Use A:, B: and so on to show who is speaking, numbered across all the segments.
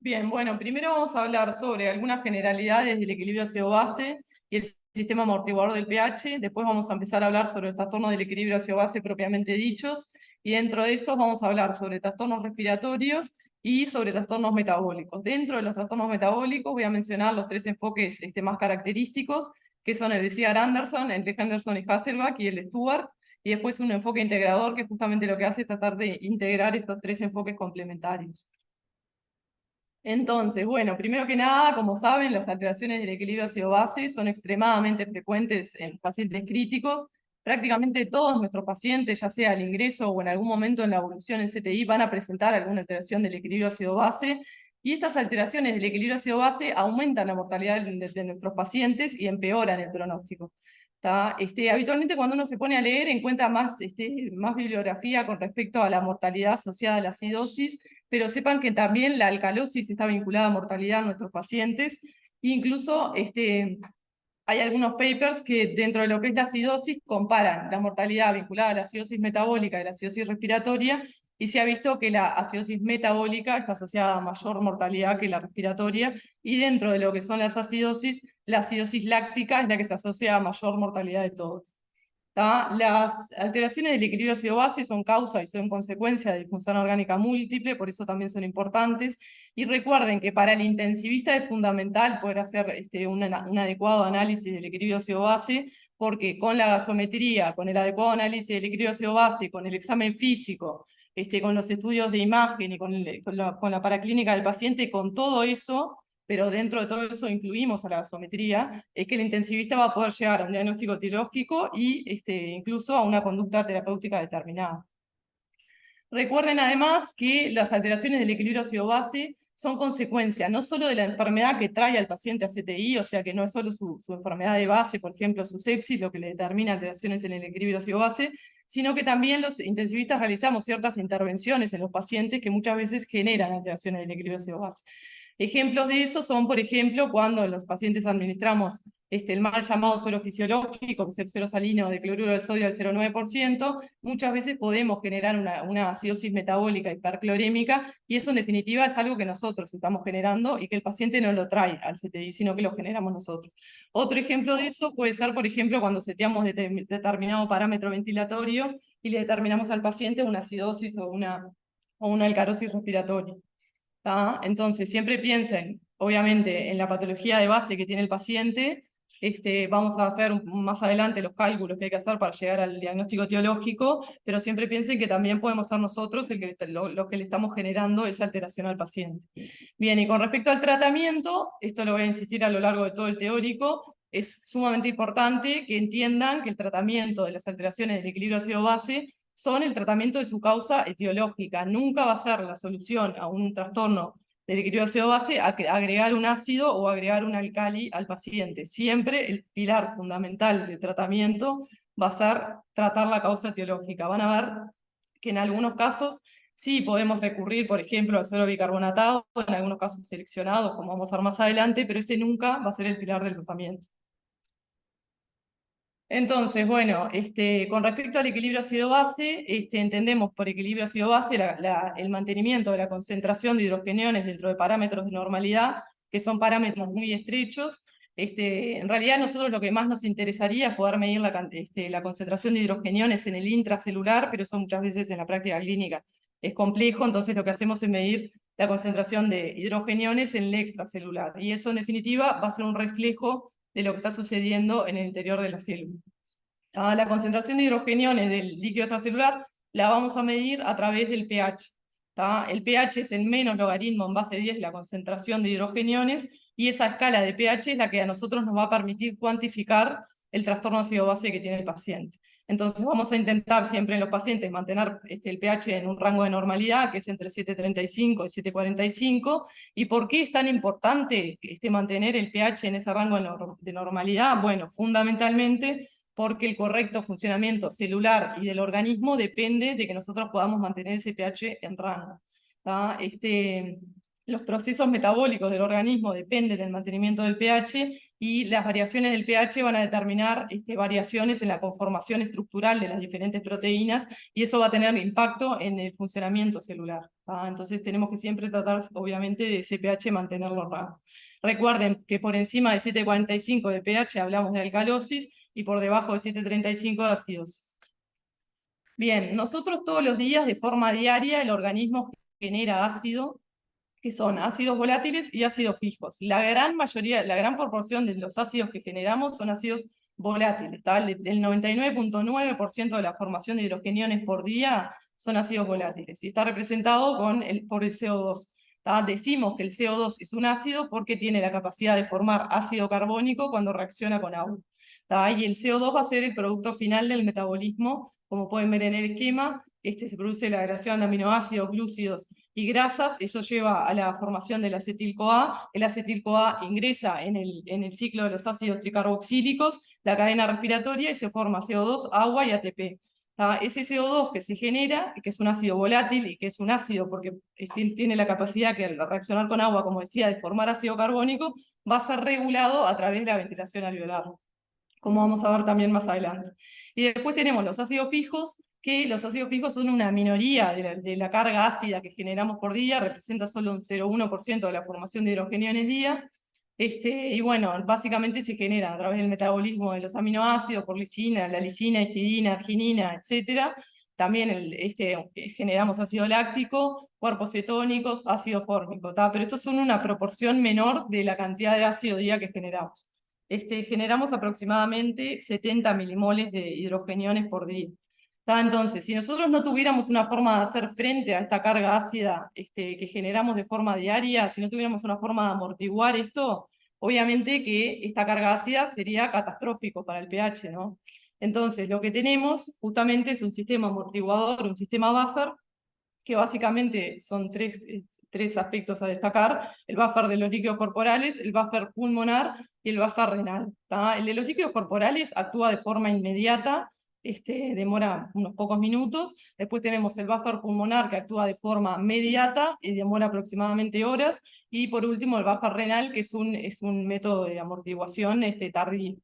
A: Bien, bueno, primero vamos a hablar sobre algunas generalidades del equilibrio ácido-base y el sistema amortiguador del pH. Después vamos a empezar a hablar sobre los trastornos del equilibrio ácido-base propiamente dichos. Y dentro de estos vamos a hablar sobre trastornos respiratorios y sobre trastornos metabólicos. Dentro de los trastornos metabólicos voy a mencionar los tres enfoques más característicos, que son el de Cigar Anderson, el de Henderson y Hasselbalch y el de Stewart. Y después un enfoque integrador, que justamente lo que hace es tratar de integrar estos tres enfoques complementarios. Entonces, bueno, primero que nada, como saben, las alteraciones del equilibrio ácido-base son extremadamente frecuentes en pacientes críticos. Prácticamente todos nuestros pacientes, ya sea al ingreso o en algún momento en la evolución en CTI, van a presentar alguna alteración del equilibrio ácido-base. Y estas alteraciones del equilibrio ácido-base aumentan la mortalidad de nuestros pacientes y empeoran el pronóstico. Habitualmente cuando uno se pone a leer encuentra más bibliografía con respecto a la mortalidad asociada a la acidosis, pero sepan que también la alcalosis está vinculada a mortalidad en nuestros pacientes. Incluso hay algunos papers que dentro de lo que es la acidosis comparan la mortalidad vinculada a la acidosis metabólica y la acidosis respiratoria, y se ha visto que la acidosis metabólica está asociada a mayor mortalidad que la respiratoria, y dentro de lo que son las acidosis, la acidosis láctica es la que se asocia a mayor mortalidad de todos. Las alteraciones del equilibrio ácido-base son causa y son consecuencia de disfunción orgánica múltiple, por eso también son importantes. Y recuerden que para el intensivista es fundamental poder hacer un adecuado análisis del equilibrio ácido-base, porque con la gasometría, con el adecuado análisis del equilibrio ácido-base, con el examen físico, con los estudios de imagen y con la paraclínica del paciente, con todo eso, pero dentro de todo eso incluimos a la gasometría, es que el intensivista va a poder llegar a un diagnóstico etiológico y incluso a una conducta terapéutica determinada. Recuerden además que las alteraciones del equilibrio ácido-base son consecuencia no solo de la enfermedad que trae al paciente a CTI, o sea que no es solo su enfermedad de base, por ejemplo su sepsis, lo que le determina alteraciones en el equilibrio ácido-base, sino que también los intensivistas realizamos ciertas intervenciones en los pacientes que muchas veces generan alteraciones del equilibrio ácido-base. Ejemplos de eso son, por ejemplo, cuando a los pacientes administramos el mal llamado suero fisiológico, que es el suero salino de cloruro de sodio al 0,9%, muchas veces podemos generar una acidosis metabólica hiperclorémica, y eso en definitiva es algo que nosotros estamos generando y que el paciente no lo trae al CTI, sino que lo generamos nosotros. Otro ejemplo de eso puede ser, por ejemplo, cuando seteamos determinado parámetro ventilatorio y le determinamos al paciente una acidosis o una alcalosis respiratoria. Entonces, siempre piensen, obviamente, en la patología de base que tiene el paciente. Vamos a hacer más adelante los cálculos que hay que hacer para llegar al diagnóstico etiológico, pero siempre piensen que también podemos ser nosotros los que le estamos generando esa alteración al paciente. Bien, y con respecto al tratamiento, esto lo voy a insistir a lo largo de todo el teórico, es sumamente importante que entiendan que el tratamiento de las alteraciones del equilibrio ácido-base son el tratamiento de su causa etiológica. Nunca va a ser la solución a un trastorno del equilibrio ácido-base agregar un ácido o agregar un alcali al paciente. Siempre el pilar fundamental del tratamiento va a ser tratar la causa etiológica. Van a ver que en algunos casos sí podemos recurrir, por ejemplo, al suero bicarbonatado, en algunos casos seleccionados, como vamos a ver más adelante, pero ese nunca va a ser el pilar del tratamiento. Entonces, bueno, con respecto al equilibrio ácido-base, entendemos por equilibrio ácido-base el mantenimiento de la concentración de hidrogeniones dentro de parámetros de normalidad, que son parámetros muy estrechos. En realidad, nosotros lo que más nos interesaría es poder medir la concentración de hidrogeniones en el intracelular, pero eso muchas veces en la práctica clínica es complejo, entonces lo que hacemos es medir la concentración de hidrogeniones en el extracelular, y eso en definitiva va a ser un reflejo de lo que está sucediendo en el interior de la célula. La concentración de hidrogeniones del líquido extracelular la vamos a medir a través del pH. El pH es el menos logaritmo en base 10 de la concentración de hidrogeniones, y esa escala de pH es la que a nosotros nos va a permitir cuantificar el trastorno ácido-base que tiene el paciente. Entonces vamos a intentar siempre en los pacientes mantener el pH en un rango de normalidad, que es entre 7,35 y 7,45. ¿Y por qué es tan importante mantener el pH en ese rango de normalidad? Bueno, fundamentalmente porque el correcto funcionamiento celular y del organismo depende de que nosotros podamos mantener ese pH en rango. Los procesos metabólicos del organismo dependen del mantenimiento del pH, y las variaciones del pH van a determinar variaciones en la conformación estructural de las diferentes proteínas, y eso va a tener impacto en el funcionamiento celular. Entonces tenemos que siempre tratar, obviamente, de ese pH mantenerlo rango. Recuerden que por encima de 7,45 de pH hablamos de alcalosis, y por debajo de 7,35 de acidosis. Bien, nosotros todos los días, de forma diaria, el organismo genera ácido, que son ácidos volátiles y ácidos fijos. La gran mayoría, la gran proporción de los ácidos que generamos son ácidos volátiles. El 99,9% de la formación de hidrogeniones por día son ácidos volátiles, y está representado por el CO2. Decimos que el CO2 es un ácido porque tiene la capacidad de formar ácido carbónico cuando reacciona con agua. Y el CO2 va a ser el producto final del metabolismo. Como pueden ver en el esquema, se produce la agregación de aminoácidos, glúcidos y grasas. Eso lleva a la formación del acetil-CoA. El acetil-CoA ingresa en el ciclo de los ácidos tricarboxílicos, la cadena respiratoria, y se forma CO2, agua y ATP. Ese CO2 que se genera, que es un ácido volátil y que es un ácido porque tiene la capacidad que al reaccionar con agua, como decía, de formar ácido carbónico, va a ser regulado a través de la ventilación alveolar, como vamos a ver también más adelante. Y después tenemos los ácidos fijos, que los ácidos fijos son una minoría de la carga ácida que generamos por día, representa solo un 0,1% de la formación de hidrogeniones día. Y bueno, básicamente se generan a través del metabolismo de los aminoácidos, por lisina, la lisina, histidina, arginina, etc. También generamos ácido láctico, cuerpos cetónicos, ácido fórmico, pero estos son una proporción menor de la cantidad de ácido día que generamos. Generamos aproximadamente 70 milimoles de hidrogeniones por día. Entonces, si nosotros no tuviéramos una forma de hacer frente a esta carga ácida que generamos de forma diaria, si no tuviéramos una forma de amortiguar esto, obviamente que esta carga ácida sería catastrófico para el pH, ¿no? Entonces, lo que tenemos justamente es un sistema amortiguador, un sistema buffer, que básicamente son tres aspectos a destacar: el buffer de los líquidos corporales, el buffer pulmonar y el buffer renal. El de los líquidos corporales actúa de forma inmediata, demora unos pocos minutos. Después tenemos el buffer pulmonar, que actúa de forma mediata y demora aproximadamente horas. Y por último el buffer renal, que es un método de amortiguación tardío.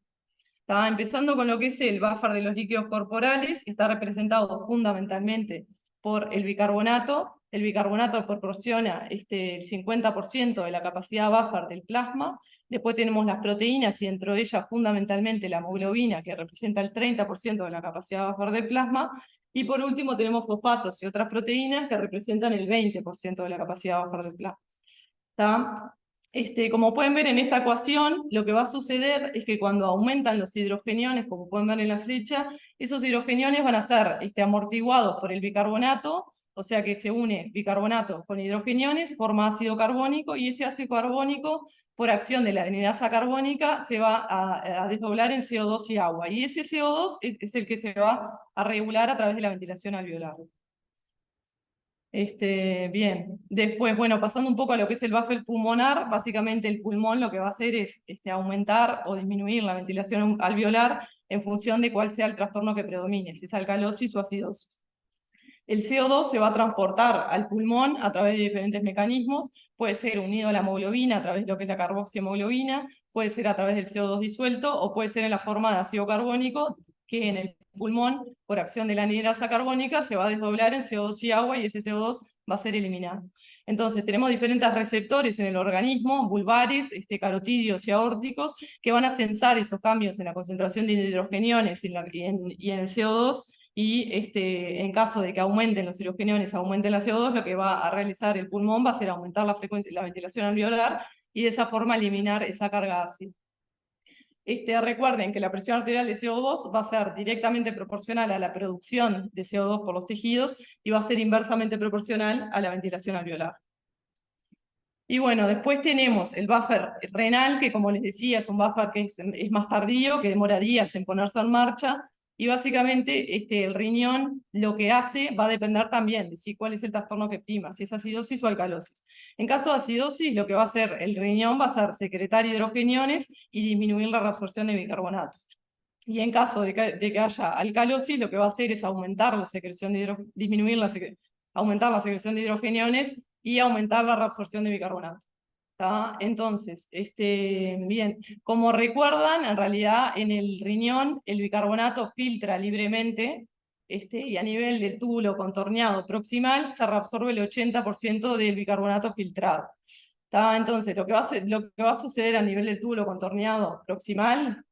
A: Empezando con lo que es el buffer de los líquidos corporales, está representado fundamentalmente por el bicarbonato. El bicarbonato proporciona el 50% de la capacidad buffer del plasma. Después tenemos las proteínas, y dentro de ellas fundamentalmente la hemoglobina, que representa el 30% de la capacidad buffer del plasma. Y por último tenemos fosfatos y otras proteínas que representan el 20% de la capacidad buffer del plasma. Como pueden ver en esta ecuación, lo que va a suceder es que cuando aumentan los hidrogeniones, como pueden ver en la flecha, esos hidrogeniones van a ser amortiguados por el bicarbonato, o sea que se une bicarbonato con hidrogeniones, forma ácido carbónico, y ese ácido carbónico, por acción de la anidasa carbónica, se va a desdoblar en CO2 y agua, y ese CO2 es el que se va a regular a través de la ventilación alveolar. Bien, después, bueno, pasando un poco a lo que es el buffer pulmonar, básicamente el pulmón lo que va a hacer es aumentar o disminuir la ventilación alveolar en función de cuál sea el trastorno que predomine, si es alcalosis o acidosis. El CO2 se va a transportar al pulmón a través de diferentes mecanismos. Puede ser unido a la hemoglobina a través de lo que es la carboxihemoglobina, puede ser a través del CO2 disuelto, o puede ser en la forma de ácido carbónico, que en el pulmón, por acción de la anhidrasa carbónica, se va a desdoblar en CO2 y agua, y ese CO2 va a ser eliminado. Entonces tenemos diferentes receptores en el organismo, vulvares, carotídeos y aórticos, que van a sensar esos cambios en la concentración de hidrogeniones y en el CO2, y en caso de que aumenten los hidrogeniones, aumenten la CO2, lo que va a realizar el pulmón va a ser aumentar la frecuencia, la ventilación alveolar, y de esa forma eliminar esa carga ácida. Recuerden que la presión arterial de CO2 va a ser directamente proporcional a la producción de CO2 por los tejidos, y va a ser inversamente proporcional a la ventilación alveolar. Y bueno, después tenemos el buffer renal, que como les decía es un buffer que es más tardío, que demora días en ponerse en marcha, y básicamente el riñón lo que hace va a depender también de cuál es el trastorno que prima, si es acidosis o alcalosis. En caso de acidosis, lo que va a hacer el riñón va a ser secretar hidrogeniones y disminuir la reabsorción de bicarbonatos. Y en caso de que haya alcalosis, lo que va a hacer es aumentar la secreción aumentar la secreción de hidrogeniones y aumentar la reabsorción de bicarbonato. ¿tá? Entonces, bien, como recuerdan, en realidad en el riñón el bicarbonato filtra libremente, y a nivel del túbulo contorneado proximal se reabsorbe el 80% del bicarbonato filtrado. ¿Tá? Entonces, lo que va a suceder a nivel del túbulo contorneado proximal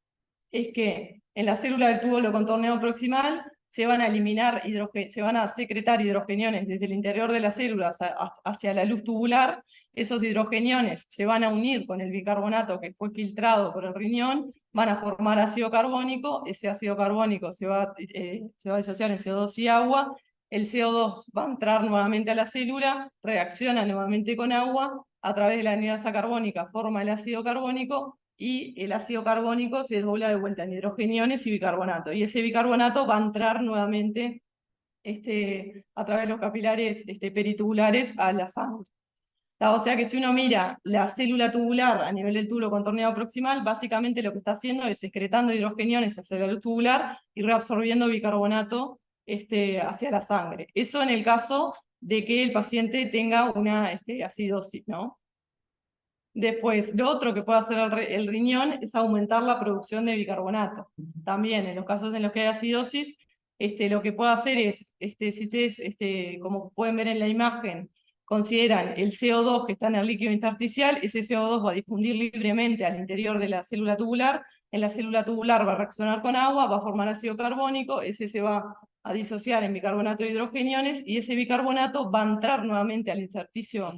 A: es que en la célula del túbulo contorneado proximal se van a eliminar se van a secretar hidrogeniones desde el interior de las células hacia la luz tubular. Esos hidrogeniones se van a unir con el bicarbonato que fue filtrado por el riñón, van a formar ácido carbónico, ese ácido carbónico se va a disociar en CO2 y agua, el CO2 va a entrar nuevamente a la célula, reacciona nuevamente con agua, a través de la anidasa carbónica forma el ácido carbónico, y el ácido carbónico se dobla de vuelta en hidrogeniones y bicarbonato. Y ese bicarbonato va a entrar nuevamente a través de los capilares peritubulares a la sangre. O sea que si uno mira la célula tubular a nivel del túbulo contorneado proximal, básicamente lo que está haciendo es excretando hidrogeniones hacia la luz tubular y reabsorbiendo bicarbonato hacia la sangre. Eso en el caso de que el paciente tenga una acidosis, ¿no? Después, lo otro que puede hacer el riñón es aumentar la producción de bicarbonato. También, en los casos en los que hay acidosis, lo que puede hacer es, si ustedes, como pueden ver en la imagen, consideran el CO2 que está en el líquido intersticial, ese CO2 va a difundir libremente al interior de la célula tubular, en la célula tubular va a reaccionar con agua, va a formar ácido carbónico, ese se va a disociar en bicarbonato de hidrogeniones, y ese bicarbonato va a entrar nuevamente al intersticio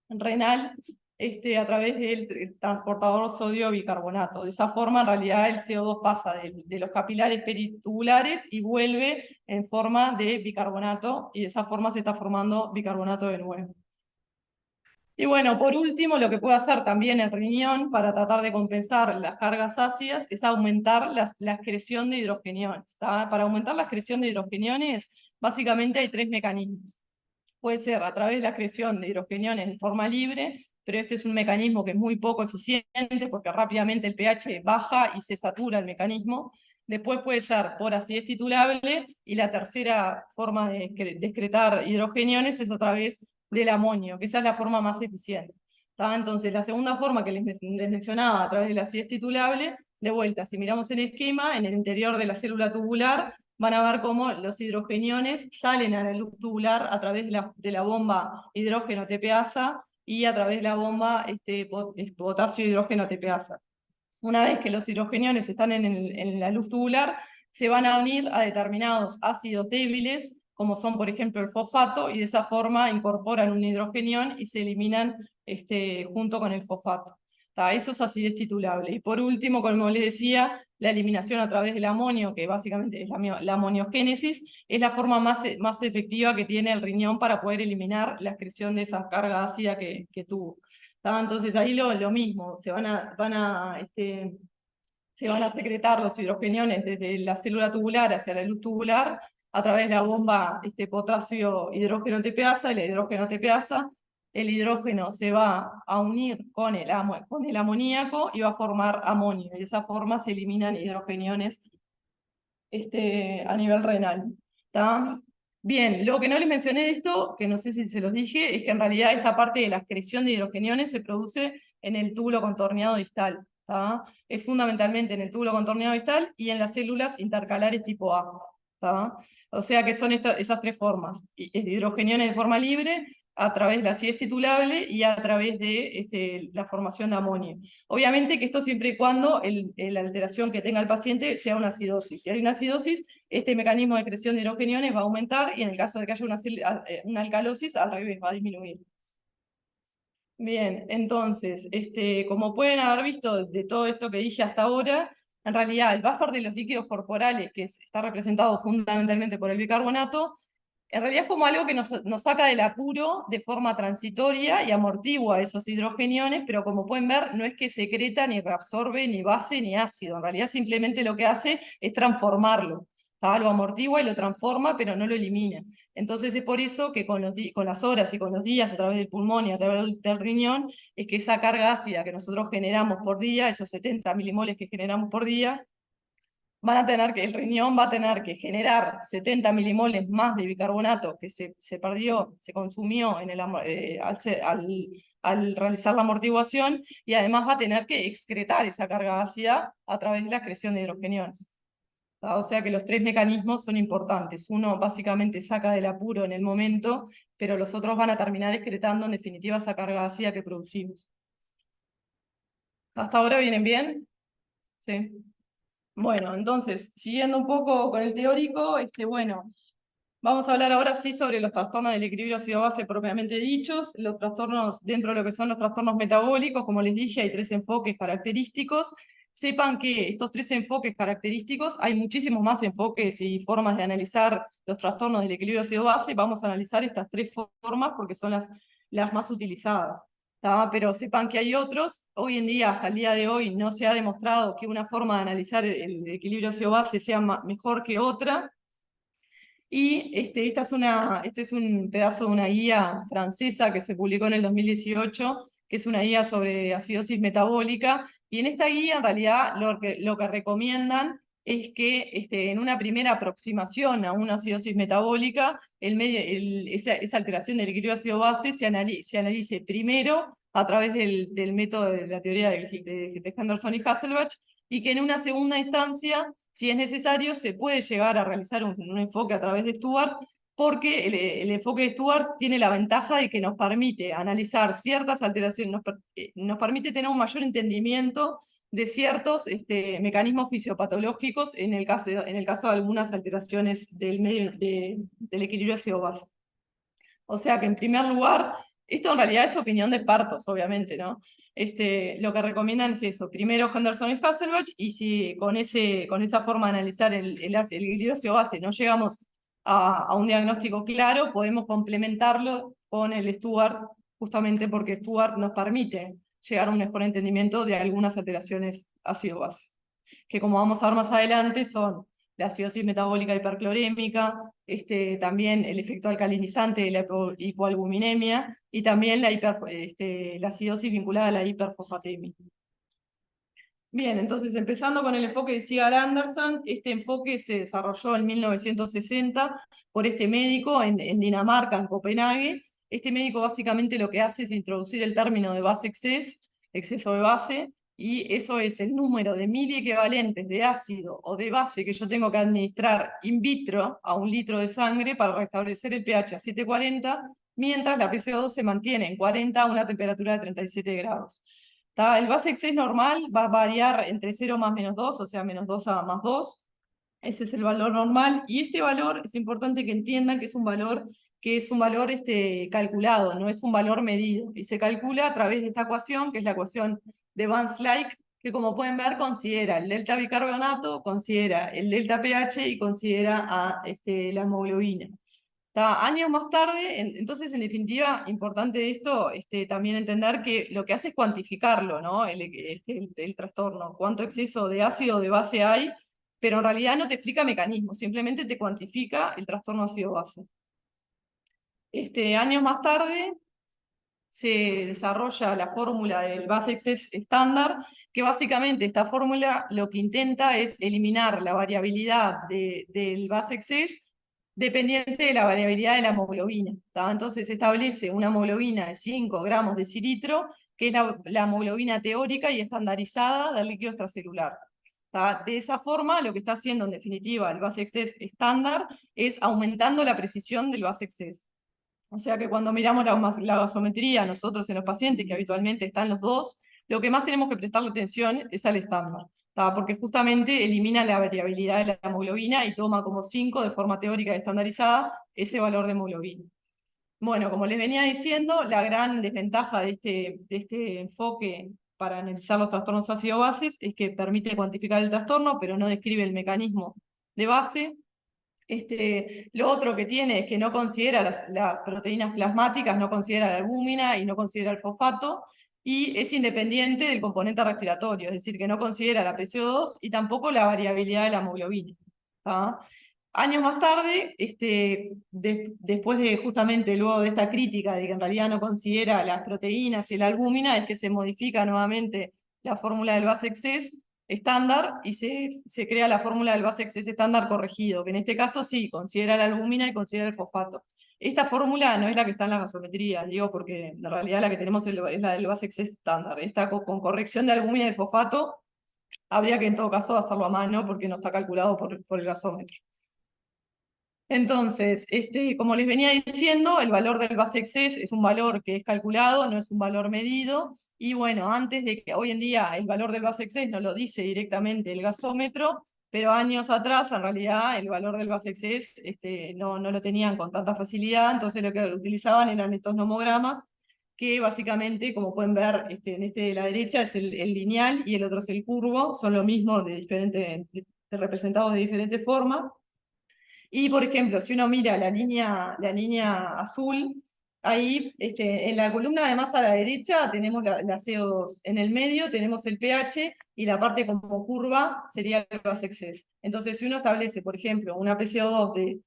A: renal a través del transportador sodio-bicarbonato. De esa forma, en realidad, el CO2 pasa de los capilares peritubulares y vuelve en forma de bicarbonato, y de esa forma se está formando bicarbonato de nuevo. Y bueno, por último, lo que puede hacer también el riñón para tratar de compensar las cargas ácidas es aumentar la excreción de hidrogeniones. ¿Tá? Para aumentar la excreción de hidrogeniones, básicamente hay tres mecanismos. Puede ser a través de la excreción de hidrogeniones de forma libre, pero este es un mecanismo que es muy poco eficiente porque rápidamente el pH baja y se satura el mecanismo. Después puede ser por acidez titulable, y la tercera forma de excretar hidrogeniones es a través del amonio, que esa es la forma más eficiente. ¿Tá? Entonces, la segunda forma que les mencionaba, a través de la acidez titulable, de vuelta, si miramos el esquema, en el interior de la célula tubular, van a ver cómo los hidrogeniones salen a la luz tubular a través de la bomba hidrógeno TPasa y a través de la bomba potasio hidrógeno TPasa. Una vez que los hidrogeniones están en la luz tubular, se van a unir a determinados ácidos débiles, como son, por ejemplo, el fosfato, y de esa forma incorporan un hidrogenión y se eliminan junto con el fosfato. Eso es acidez titulable. Y por último, como les decía, la eliminación a través del amonio, que básicamente es la amoniogénesis, es la forma más efectiva que tiene el riñón para poder eliminar la excreción de esa carga ácida que tuvo. Entonces ahí lo mismo, se van a secretar los hidrogeniones desde la célula tubular hacia la luz tubular a través de la bomba potasio hidrógeno TPasa, y el hidrógeno TPasa, el hidrógeno se va a unir con el amoníaco y va a formar amonio, y de esa forma se eliminan hidrogeniones a nivel renal. ¿Tá? Bien, lo que no les mencioné de esto, que no sé si se los dije, es que en realidad esta parte de la excreción de hidrogeniones se produce en el túbulo contorneado distal. ¿Tá? Es fundamentalmente en el túbulo contorneado distal y en las células intercalares tipo A. ¿Tá? O sea que son esas tres formas: hidrogeniones de forma libre, a través de la acidez titulable y a través de la formación de amonio. Obviamente que esto siempre y cuando la alteración que tenga el paciente sea una acidosis. Si hay una acidosis, este mecanismo de excreción de hidrogeniones va a aumentar, y en el caso de que haya una alcalosis, al revés, va a disminuir. Bien, entonces, como pueden haber visto de todo esto que dije hasta ahora, en realidad el buffer de los líquidos corporales, que está representado fundamentalmente por el bicarbonato, en realidad es como algo que nos saca del apuro de forma transitoria y amortigua esos hidrogeniones, pero como pueden ver, no es que secreta, ni reabsorbe, ni base, ni ácido. En realidad simplemente lo que hace es transformarlo. Lo amortigua y lo transforma, pero no lo elimina. Entonces es por eso que con las horas y con los días, a través del pulmón y a través del riñón, es que esa carga ácida que nosotros generamos por día, esos 70 milimoles que generamos por día, el riñón va a tener que generar 70 milimoles más de bicarbonato que se perdió, se consumió al al realizar la amortiguación, y además va a tener que excretar esa carga ácida a través de la excreción de hidrogeniones. O sea que los tres mecanismos son importantes. Uno básicamente saca del apuro en el momento, pero los otros van a terminar excretando en definitiva esa carga ácida que producimos. ¿Hasta ahora vienen bien? Sí. Bueno, entonces, siguiendo un poco con el teórico, bueno, vamos a hablar ahora sí sobre los trastornos del equilibrio ácido-base propiamente dichos. Los trastornos, dentro de lo que son los trastornos metabólicos, como les dije, hay tres enfoques característicos. Sepan que estos tres enfoques característicos, hay muchísimos más enfoques y formas de analizar los trastornos del equilibrio ácido-base. Vamos a analizar estas tres formas porque son las más utilizadas. Pero sepan que hay otros. Hoy en día, hasta el día de hoy, no se ha demostrado que una forma de analizar el equilibrio ácido-base sea mejor que otra. Y este es un pedazo de una guía francesa que se publicó en el 2018, que es una guía sobre acidosis metabólica. Y en esta guía, en realidad, lo que recomiendan es que en una primera aproximación a una acidosis metabólica, esa alteración del equilibrio ácido-base se analice primero a través del método de la teoría de Henderson y Hasselbalch, y que en una segunda instancia, si es necesario, se puede llegar a realizar un enfoque a través de Stuart, porque el enfoque de Stuart tiene la ventaja de que nos permite analizar ciertas alteraciones, nos permite tener un mayor entendimiento de ciertos mecanismos fisiopatológicos en el caso de algunas alteraciones del equilibrio ácido-base. O sea que en primer lugar, esto en realidad es opinión de expertos, obviamente, ¿no? Lo que recomiendan es eso, primero Henderson y Hasselbalch, y si con esa forma de analizar el equilibrio ácido-base no llegamos a un diagnóstico claro, podemos complementarlo con el Stuart, justamente porque Stuart nos permite llegar a un mejor entendimiento de algunas alteraciones ácido-base, que como vamos a ver más adelante son la acidosis metabólica hiperclorémica, también el efecto alcalinizante de la hipoalbuminemia y también la acidosis vinculada a la hiperfosfatemia. Bien, entonces empezando con el enfoque de Sigurd Andersen, este enfoque se desarrolló en 1960 por este médico en Dinamarca, en Copenhague. Este médico básicamente lo que hace es introducir el término de base exceso de base, y eso es el número de miliequivalentes de ácido o de base que yo tengo que administrar in vitro a 1 litro de sangre para restablecer el pH a 740, mientras la PCO2 se mantiene en 40 a una temperatura de 37 grados. El base exceso normal va a variar entre 0 más menos 2, o sea, menos 2 a más 2. Ese es el valor normal, y este valor es importante que entiendan que es un valor calculado, no es un valor medido, y se calcula a través de esta ecuación, que es la ecuación de Van Slyke, que como pueden ver considera el delta bicarbonato, considera el delta pH y considera a la hemoglobina. Años más tarde, entonces en definitiva, importante de esto también entender que lo que hace es cuantificarlo, ¿no? El trastorno, cuánto exceso de ácido o de base hay, pero en realidad no te explica mecanismos, simplemente te cuantifica el trastorno ácido-base. Años más tarde se desarrolla la fórmula del base excess estándar, que básicamente esta fórmula lo que intenta es eliminar la variabilidad del base excess dependiente de la variabilidad de la hemoglobina. Entonces se establece una hemoglobina de 5 gramos de cilitro, que es la hemoglobina teórica y estandarizada del líquido extracelular. De esa forma, lo que está haciendo en definitiva el base excess estándar es aumentando la precisión del base excess. O sea que cuando miramos la gasometría nosotros en los pacientes, que habitualmente están los dos, lo que más tenemos que prestarle atención es al estándar, porque justamente elimina la variabilidad de la hemoglobina y toma como 5 de forma teórica y estandarizada ese valor de hemoglobina. Bueno, como les venía diciendo, la gran desventaja de este enfoque para analizar los trastornos ácido-bases es que permite cuantificar el trastorno, pero no describe el mecanismo de base. Lo otro que tiene es que no considera las proteínas plasmáticas, no considera la albúmina y no considera el fosfato, y es independiente del componente respiratorio, es decir, que no considera la PCO2 y tampoco la variabilidad de la hemoglobina. Años más tarde, después de justamente luego de esta crítica de que en realidad no considera las proteínas y la albúmina, es que se modifica nuevamente la fórmula del base excess estándar y se crea la fórmula del base excess estándar corregido, que en este caso sí considera la albúmina y considera el fosfato. Esta fórmula no es la que está en la gasometría, digo, porque en realidad la que tenemos es la del Basex estándar. Esta con corrección de albúmina y fosfato, habría que en todo caso hacerlo a mano porque no está calculado por el gasómetro. Entonces, como les venía diciendo, el valor del Basex es un valor que es calculado, no es un valor medido. Y bueno, antes de que hoy en día el valor del Basex no lo dice directamente el gasómetro, pero años atrás, en realidad, el valor del Basex no lo tenían con tanta facilidad, entonces lo que utilizaban eran estos nomogramas, que básicamente, como pueden ver, en este de la derecha es el lineal y el otro es el curvo, son lo mismo representados de diferente forma. Y, por ejemplo, si uno mira la línea azul, ahí en la columna de más a la derecha tenemos la CO2. En el medio tenemos el pH y la parte como curva sería el gas excess. Entonces, si uno establece, por ejemplo, una PCO2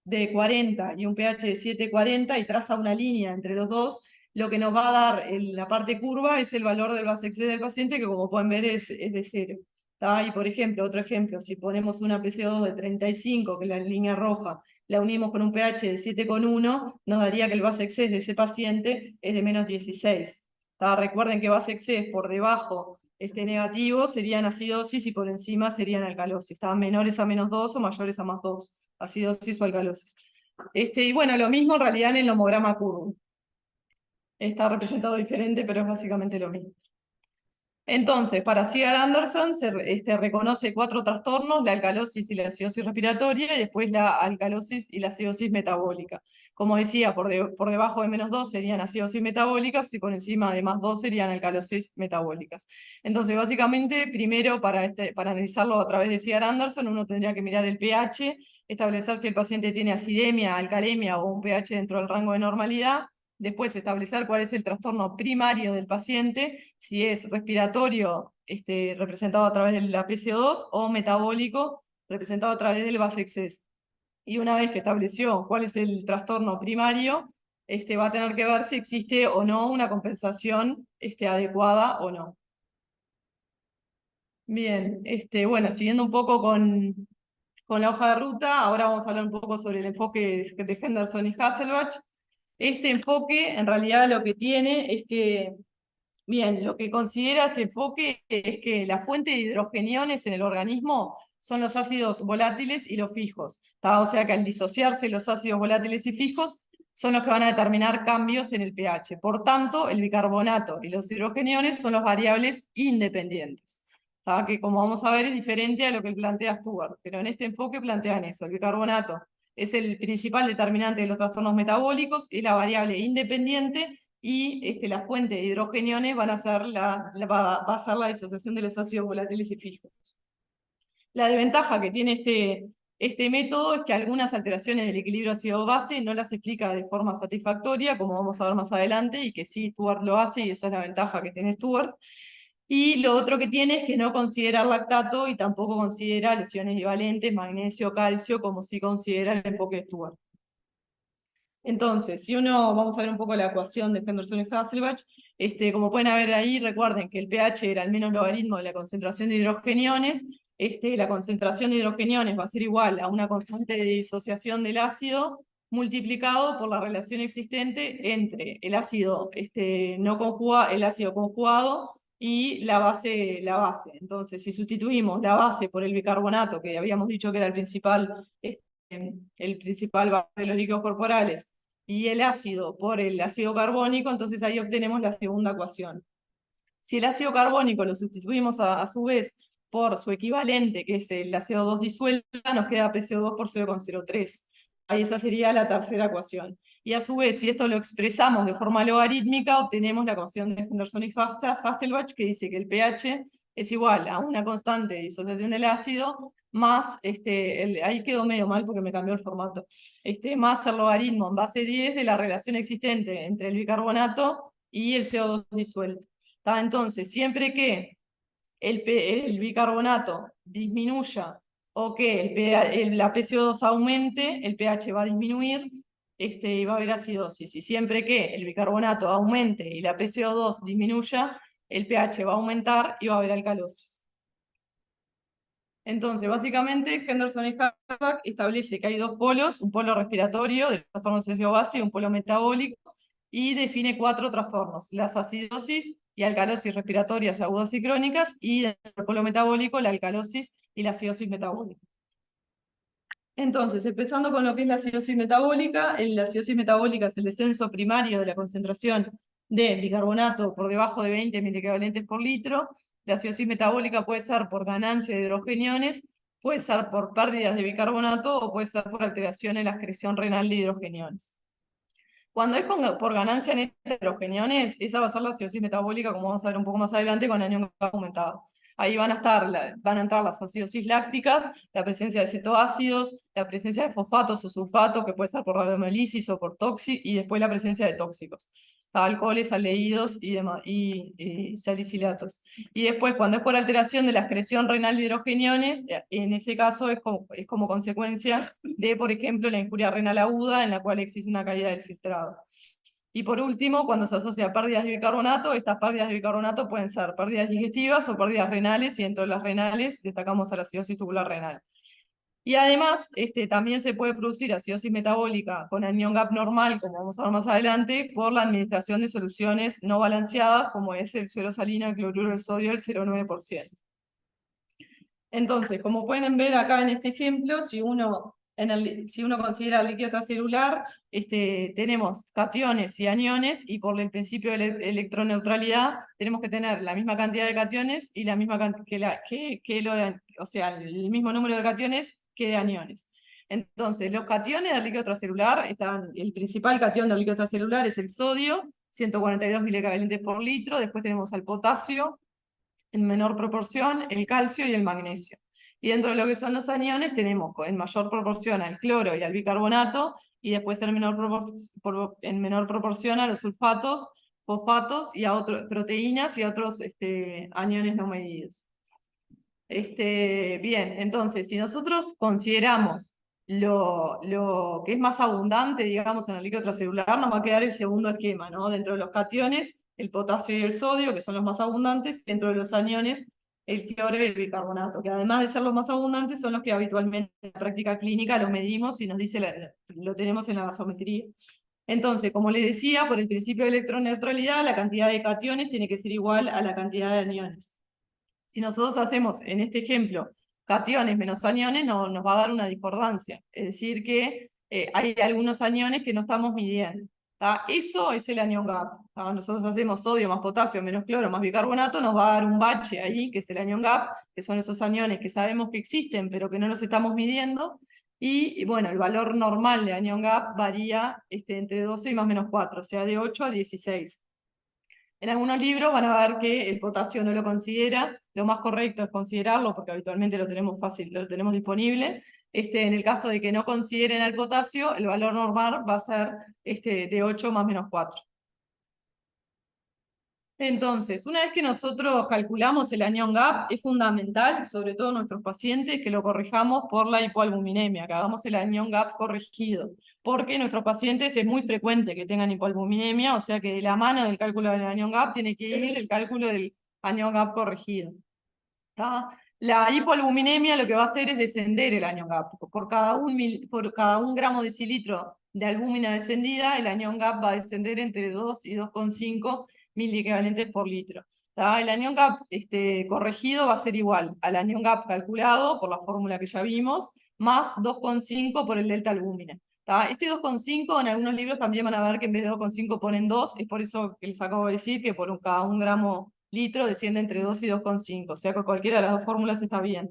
A: de 40 y un pH de 7,40 y traza una línea entre los dos, lo que nos va a dar en la parte curva es el valor del gas excess del paciente, que como pueden ver es de 0. Y por ejemplo, otro ejemplo, si ponemos una PCO2 de 35, que es la línea roja, la unimos con un pH de 7,1, nos daría que el base excess de ese paciente es de menos 16. Recuerden que base excess por debajo negativo serían acidosis y por encima serían alcalosis. Estaban menores a menos 2 o mayores a más 2, acidosis o alcalosis. Y bueno, lo mismo en realidad en el homograma curvo. Está representado diferente, pero es básicamente lo mismo. Entonces, para Cigar-Anderson se reconoce 4 trastornos: la alcalosis y la acidosis respiratoria, y después la alcalosis y la acidosis metabólica. Como decía, por debajo de menos 2 serían acidosis metabólicas, y por encima de más 2 serían alcalosis metabólicas. Entonces, básicamente, primero, para analizarlo a través de Cigar-Anderson, uno tendría que mirar el pH, establecer si el paciente tiene acidemia, alcalemia o un pH dentro del rango de normalidad. Después, establecer cuál es el trastorno primario del paciente, si es respiratorio, representado a través de la PCO2, o metabólico, representado a través del Basex. Y una vez que estableció cuál es el trastorno primario, va a tener que ver si existe o no una compensación adecuada o no. Bien, bueno, siguiendo un poco con la hoja de ruta, ahora vamos a hablar un poco sobre el enfoque de Henderson y Hasselbalch. Este enfoque, en realidad, lo que tiene es que, bien, lo que considera este enfoque es que la fuente de hidrogeniones en el organismo son los ácidos volátiles y los fijos. O sea que al disociarse los ácidos volátiles y fijos son los que van a determinar cambios en el pH. Por tanto, el bicarbonato y los hidrogeniones son los variables independientes. Que, como vamos a ver, es diferente a lo que plantea Stuart, pero en este enfoque plantean eso: el bicarbonato es el principal determinante de los trastornos metabólicos, y la variable independiente, y la fuente de hidrogeniones va a ser la disociación de los ácidos volátiles y fijos. La desventaja que tiene este método es que algunas alteraciones del equilibrio ácido-base no las explica de forma satisfactoria, como vamos a ver más adelante, y que sí, Stuart lo hace, y esa es la ventaja que tiene Stuart. Y lo otro que tiene es que no considera el lactato y tampoco considera los iones divalentes, magnesio, calcio, como sí considera el enfoque de Stuart. Entonces, si vamos a ver un poco la ecuación de Henderson y Hasselbalch, como pueden ver ahí, recuerden que el pH era el menos logaritmo de la concentración de hidrogeniones. La concentración de hidrogeniones va a ser igual a una constante de disociación del ácido multiplicado por la relación existente entre el ácido no conjugado, el ácido conjugado, y la base. Entonces, si sustituimos la base por el bicarbonato, que habíamos dicho que era el principal base de los líquidos corporales, y el ácido por el ácido carbónico, entonces ahí obtenemos la segunda ecuación. Si el ácido carbónico lo sustituimos a su vez por su equivalente, que es la CO2 disuelta, nos queda PCO2 por 0,03. Ahí esa sería la tercera ecuación. Y a su vez, si esto lo expresamos de forma logarítmica, obtenemos la ecuación de Henderson y Hasselbalch, que dice que el pH es igual a una constante de disociación del ácido más, ahí quedó medio mal porque me cambió el formato, más el logaritmo en base 10 de la relación existente entre el bicarbonato y el CO2 disuelto. Entonces, siempre que el bicarbonato disminuya o que la PCO2 aumente, el pH va a disminuir, y va a haber acidosis. Y siempre que el bicarbonato aumente y la PCO2 disminuya, el pH va a aumentar y va a haber alcalosis. Entonces, básicamente, Henderson y Harbaugh establece que hay dos polos, un polo respiratorio del trastorno de ácido base y un polo metabólico, y define 4 trastornos: las acidosis y alcalosis respiratorias agudas y crónicas, y dentro del polo metabólico, la alcalosis y la acidosis metabólica. Entonces, empezando con lo que es la acidosis metabólica, la acidosis metabólica es el descenso primario de la concentración de bicarbonato por debajo de 20 miliequivalentes por litro. La acidosis metabólica puede ser por ganancia de hidrogeniones, puede ser por pérdidas de bicarbonato o puede ser por alteración en la excreción renal de hidrogeniones. Cuando es por ganancia neta de hidrogeniones, esa va a ser la acidosis metabólica, como vamos a ver un poco más adelante, con anión aumentado. Ahí van a entrar las acidosis lácticas, la presencia de cetoácidos, la presencia de fosfatos o sulfatos, que puede ser por radiomelisis o por tóxicos, y después la presencia de tóxicos, alcoholes, aldehídos y salicilatos. Y después, cuando es por alteración de la excreción renal de hidrogeniones, en ese caso es como consecuencia de, por ejemplo, la injuria renal aguda, en la cual existe una caída del filtrado. Y por último, cuando se asocia a pérdidas de bicarbonato, estas pérdidas de bicarbonato pueden ser pérdidas digestivas o pérdidas renales, y dentro de las renales destacamos a la acidosis tubular renal. Y además, también se puede producir acidosis metabólica con anión GAP normal, como vamos a ver más adelante, por la administración de soluciones no balanceadas, como es el suero salino de cloruro de sodio del 0,9%. Entonces, como pueden ver acá en este ejemplo, si uno considera el líquido extracelular, tenemos cationes y aniones, y por el principio de electroneutralidad tenemos que tener la misma cantidad de cationes y la misma o sea, el mismo número de cationes que de aniones. Entonces, los cationes del líquido extracelular el principal catión del líquido extracelular es el sodio, 142 milivalentes por litro. Después tenemos al potasio en menor proporción, el calcio y el magnesio. Y dentro de lo que son los aniones tenemos en mayor proporción al cloro y al bicarbonato, y después en menor proporción a los sulfatos, fosfatos y a proteínas y a otros aniones no medidos. Bien, entonces, si nosotros consideramos lo que es más abundante, digamos, en el líquido extracelular, nos va a quedar el segundo esquema, ¿no? Dentro de los cationes, el potasio y el sodio, que son los más abundantes; dentro de los aniones, el cloro y el bicarbonato, que además de ser los más abundantes, son los que habitualmente en la práctica clínica los medimos y nos dice lo tenemos en la gasometría. Entonces, como les decía, por el principio de electroneutralidad, la cantidad de cationes tiene que ser igual a la cantidad de aniones. Si nosotros hacemos, en este ejemplo, cationes menos aniones, nos va a dar una discordancia. Es decir, que hay algunos aniones que no estamos midiendo. Eso es el anión GAP. Nosotros hacemos sodio más potasio menos cloro más bicarbonato, nos va a dar un bache ahí, que es el anión GAP, que son esos aniones que sabemos que existen, pero que no los estamos midiendo. Y bueno, el valor normal de anión GAP varía entre 12 y más o menos 4, o sea, de 8 a 16. En algunos libros van a ver que el potasio no lo considera. Lo más correcto es considerarlo, porque habitualmente lo tenemos fácil, lo tenemos disponible. En el caso de que no consideren el potasio, el valor normal va a ser de 8 más o menos 4. Entonces, una vez que nosotros calculamos el anión GAP, es fundamental, sobre todo en nuestros pacientes, que lo corrijamos por la hipoalbuminemia, que hagamos el anión GAP corregido, porque en nuestros pacientes es muy frecuente que tengan hipoalbuminemia, o sea que de la mano del cálculo del anión GAP tiene que ir el cálculo del anión GAP corregido. La hipoalbuminemia lo que va a hacer es descender el anión GAP. Por cada un gramo de decilitro de albúmina descendida, el anión GAP va a descender entre 2 y 2,5 miliequivalentes por litro. El anión GAP corregido va a ser igual al anión GAP calculado por la fórmula que ya vimos, más 2,5 por el delta albúmina. Este 2,5 en algunos libros también van a ver que en vez de 2,5 ponen 2, es por eso que les acabo de decir que por cada un gramo litro desciende entre 2 y 2,5, o sea que cualquiera de las dos fórmulas está bien.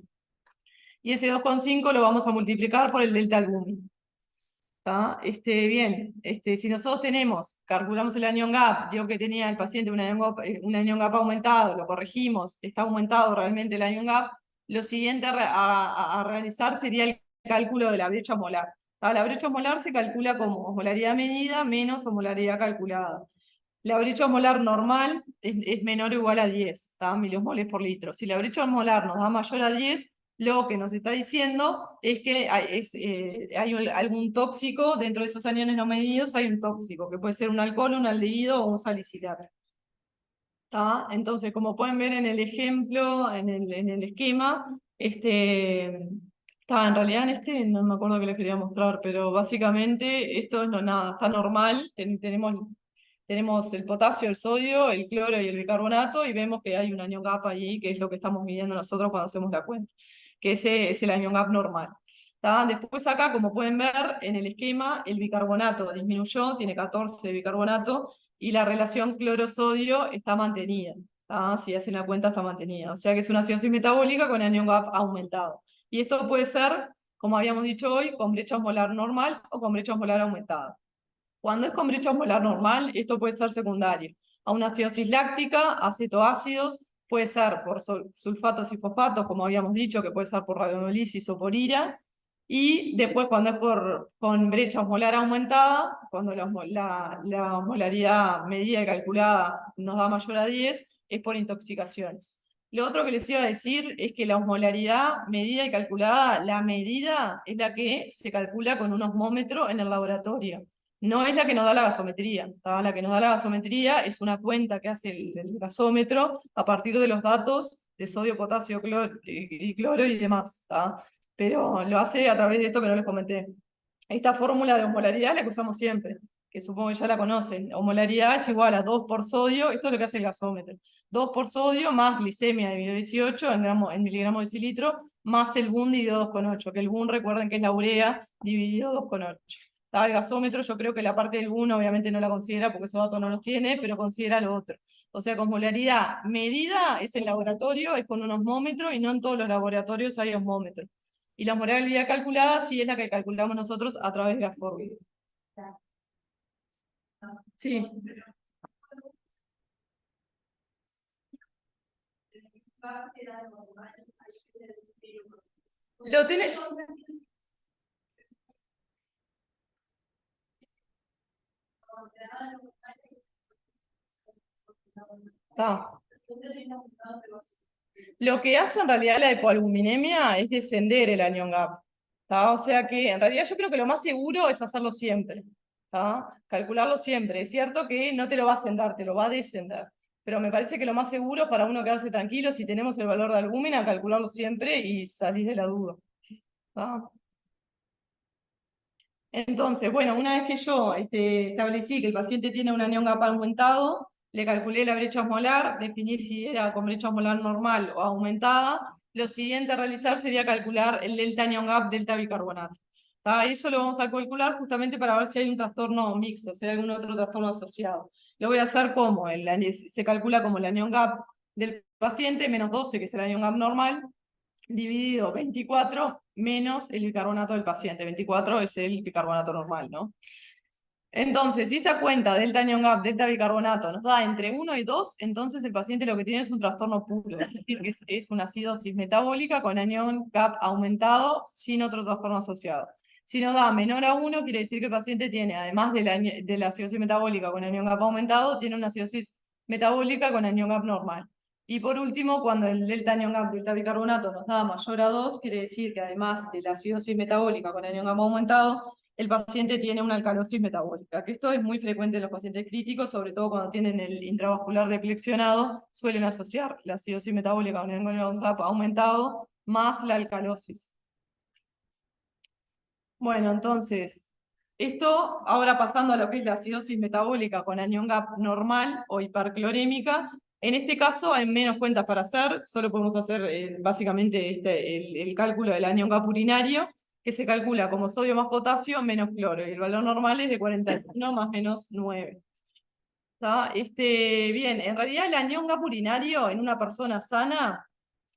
A: Y ese 2,5 lo vamos a multiplicar por el delta albúmina. Bien, si nosotros calculamos el anión GAP, digo que tenía el paciente un anión GAP aumentado, lo corregimos, está aumentado realmente el anión GAP, lo siguiente a realizar sería el cálculo de la brecha molar. La brecha molar se calcula como osmolaridad medida menos osmolaridad calculada. La brecha osmolar normal es menor o igual a 10 miliosmoles por litro. Si la brecha osmolar nos da mayor a 10, lo que nos está diciendo es que hay algún tóxico dentro de esos aniones no medidos, hay un tóxico, que puede ser un alcohol, un aldehído o un salicilato. Entonces, como pueden ver en el ejemplo, en el esquema, En realidad en este no me acuerdo que les quería mostrar, pero básicamente esto es no nada, está normal, tenemos el potasio, el sodio, el cloro y el bicarbonato, y vemos que hay un anion gap allí, que es lo que estamos midiendo nosotros cuando hacemos la cuenta, que ese es el anion gap normal. ¿Tá? Después acá, como pueden ver, en el esquema, el bicarbonato disminuyó, tiene 14 de bicarbonato, y la relación cloro-sodio está mantenida. ¿Tá? Si hacen la cuenta, está mantenida. O sea que es una acidosis metabólica con anion gap aumentado. Y esto puede ser, como habíamos dicho hoy, con brecha osmolar normal o con brecha osmolar aumentada. Cuando es con brecha osmolar normal, esto puede ser secundario a una acidosis láctica, a cetoácidos, puede ser por sulfatos y fosfatos, como habíamos dicho, que puede ser por radionolisis o por ira, y después cuando es con brecha osmolar aumentada, cuando la osmolaridad medida y calculada nos da mayor a 10, es por intoxicaciones. Lo otro que les iba a decir es que la osmolaridad medida y calculada, la medida es la que se calcula con un osmómetro en el laboratorio. No es la que nos da la gasometría. ¿Tá? La que nos da la gasometría es una cuenta que hace el gasómetro a partir de los datos de sodio, potasio, y cloro y demás. ¿Tá? Pero lo hace a través de esto que no les comenté. Esta fórmula de osmolaridad es la que usamos siempre, que supongo que ya la conocen. Osmolaridad es igual a 2 por sodio, esto es lo que hace el gasómetro. 2 por sodio más glicemia dividido 18 en miligramos de decilitro, más el BUN dividido 2,8, que el BUN recuerden que es la urea dividido 2,8. El gasómetro, yo creo que la parte del BUN obviamente no la considera porque esos datos no los tiene, pero considera lo otro. O sea, con osmolaridad medida es en laboratorio, es con un osmómetro y no en todos los laboratorios hay osmómetro. Y la osmolaridad calculada sí es la que calculamos nosotros a través de la fórmula. Sí. Lo tiene. Ah. Lo que hace en realidad la hipoalbuminemia es descender el anion gap. ¿Tá? O sea que en realidad yo creo que lo más seguro es hacerlo siempre. ¿Tá? Calcularlo siempre. Es cierto que no te lo va a ascender, te lo va a descender. Pero me parece que lo más seguro para uno quedarse tranquilo, si tenemos el valor de albúmina, calcularlo siempre y salir de la duda. ¿Tá? Entonces, bueno, una vez que yo establecí que el paciente tiene un anion gap aumentado, le calculé la brecha osmolar, definí si era con brecha osmolar normal o aumentada. Lo siguiente a realizar sería calcular el delta anion gap, delta bicarbonato. Eso lo vamos a calcular justamente para ver si hay un trastorno mixto, si hay algún otro trastorno asociado. Lo voy a hacer como, se calcula como el anion gap del paciente, menos 12, que es el anion gap normal, dividido 24 menos el bicarbonato del paciente. 24 es el bicarbonato normal, ¿no? Entonces, si esa cuenta delta anion gap, delta bicarbonato nos da entre 1 y 2, entonces el paciente lo que tiene es un trastorno puro, es decir, que es una acidosis metabólica con anion gap aumentado sin otro trastorno asociado. Si nos da menor a 1, quiere decir que el paciente tiene, además de la acidosis metabólica con anion gap aumentado, tiene una acidosis metabólica con anion gap normal. Y por último, cuando el delta anion gap, delta bicarbonato nos da mayor a 2, quiere decir que además de la acidosis metabólica con anion gap aumentado, el paciente tiene una alcalosis metabólica, que esto es muy frecuente en los pacientes críticos, sobre todo cuando tienen el intravascular deflexionado, suelen asociar la acidosis metabólica con anion gap aumentado más la alcalosis. Bueno, entonces, esto ahora pasando a lo que es la acidosis metabólica con anion gap normal o hiperclorémica. En este caso hay menos cuentas para hacer, solo podemos hacer básicamente el cálculo del anion gap urinario, que se calcula como sodio más potasio menos cloro, y el valor normal es de 41 más menos 9. Bien, en realidad el anion gap urinario en una persona sana,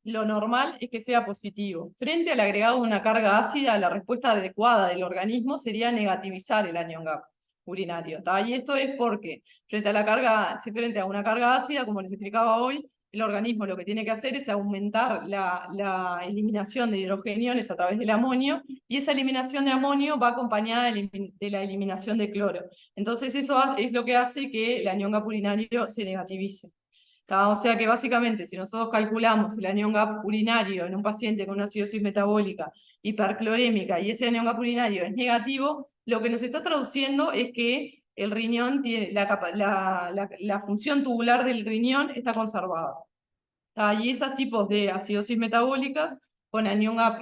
A: lo normal es que sea positivo. Frente al agregado de una carga ácida, la respuesta adecuada del organismo sería negativizar el anion gap urinario. Y esto es porque frente a una carga ácida, como les explicaba hoy, el organismo lo que tiene que hacer es aumentar la eliminación de hidrogeniones a través del amonio, y esa eliminación de amonio va acompañada de la eliminación de cloro. Entonces eso es lo que hace que el anion gap urinario se negativice. O sea que básicamente, si nosotros calculamos el anion gap urinario en un paciente con una acidosis metabólica hiperclorémica y ese anion gap urinario es negativo, lo que nos está traduciendo es que el riñón tiene la función tubular del riñón está conservada. Y esos tipos de acidosis metabólicas con anión gap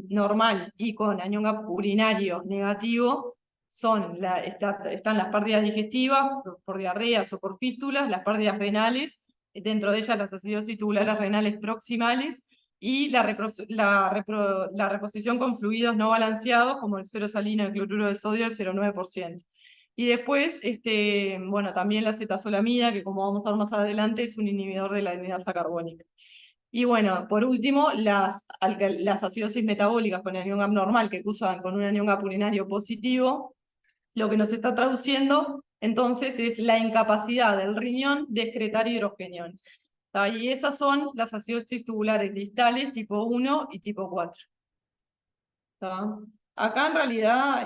A: normal y con anión gap urinario negativo, están las pérdidas digestivas por diarreas o por fístulas, las pérdidas renales, dentro de ellas las acidosis tubulares renales proximales, y la reposición con fluidos no balanceados, como el suero salino de cloruro de sodio al 0,9%. Y después, bueno, también la acetazolamida, que como vamos a ver más adelante, es un inhibidor de la adenidasa carbónica. Y bueno, por último, las acidosis metabólicas con anión GAP normal, que cursan con un anión GAP urinario positivo, lo que nos está traduciendo entonces es la incapacidad del riñón de excretar hidrogeniones. Y esas son las acidosis tubulares distales tipo 1 y tipo 4. ¿Tá? Acá en realidad,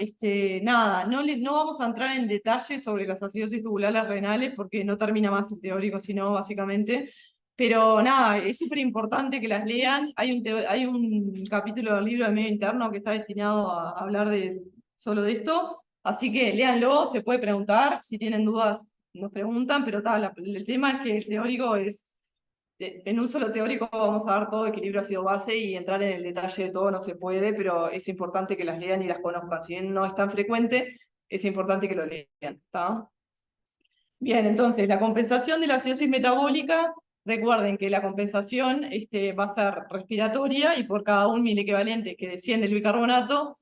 A: nada, no vamos a entrar en detalle sobre las acidosis tubulares renales porque no termina más el teórico, sino básicamente. Pero nada, es súper importante que las lean. Hay un capítulo del libro de medio interno que está destinado a hablar solo de esto. Así que léanlo, se puede preguntar. Si tienen dudas, nos preguntan, pero el tema es que el teórico en un solo teórico vamos a dar todo equilibrio ácido-base y entrar en el detalle de todo no se puede, pero es importante que las lean y las conozcan. Si bien no es tan frecuente, es importante que lo lean. ¿Está? Bien, entonces, la compensación de la acidosis metabólica, recuerden que la compensación va a ser respiratoria y por cada 1 miliequivalente que desciende el bicarbonato,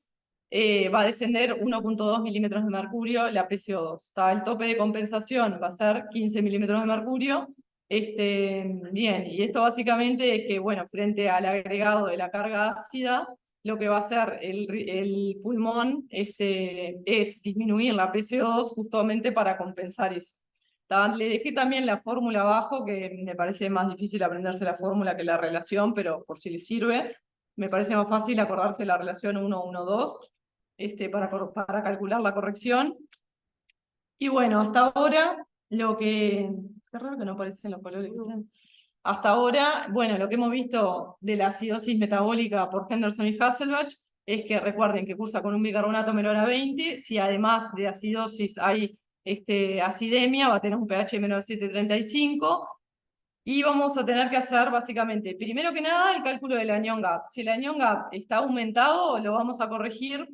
A: va a descender 1,2 milímetros de mercurio la PCO2. El tope de compensación va a ser 15 milímetros de mercurio. Bien, y esto básicamente es que, bueno, frente al agregado de la carga ácida, lo que va a hacer el pulmón es disminuir la PCO2 justamente para compensar eso. Le dejé también la fórmula abajo, que me parece más difícil aprenderse la fórmula que la relación, pero por si le sirve. Me parece más fácil acordarse la relación 1-1-2 para calcular la corrección. Y bueno, hasta ahora lo que... Qué raro que no aparecen los colores. Hasta ahora, bueno, lo que hemos visto de la acidosis metabólica por Henderson y Hasselbalch es que recuerden que cursa con un bicarbonato menor a 20. Si además de acidosis hay acidemia, va a tener un pH menor a 7,35. Y vamos a tener que hacer básicamente, primero que nada, el cálculo del anión GAP. Si el anión GAP está aumentado, lo vamos a corregir,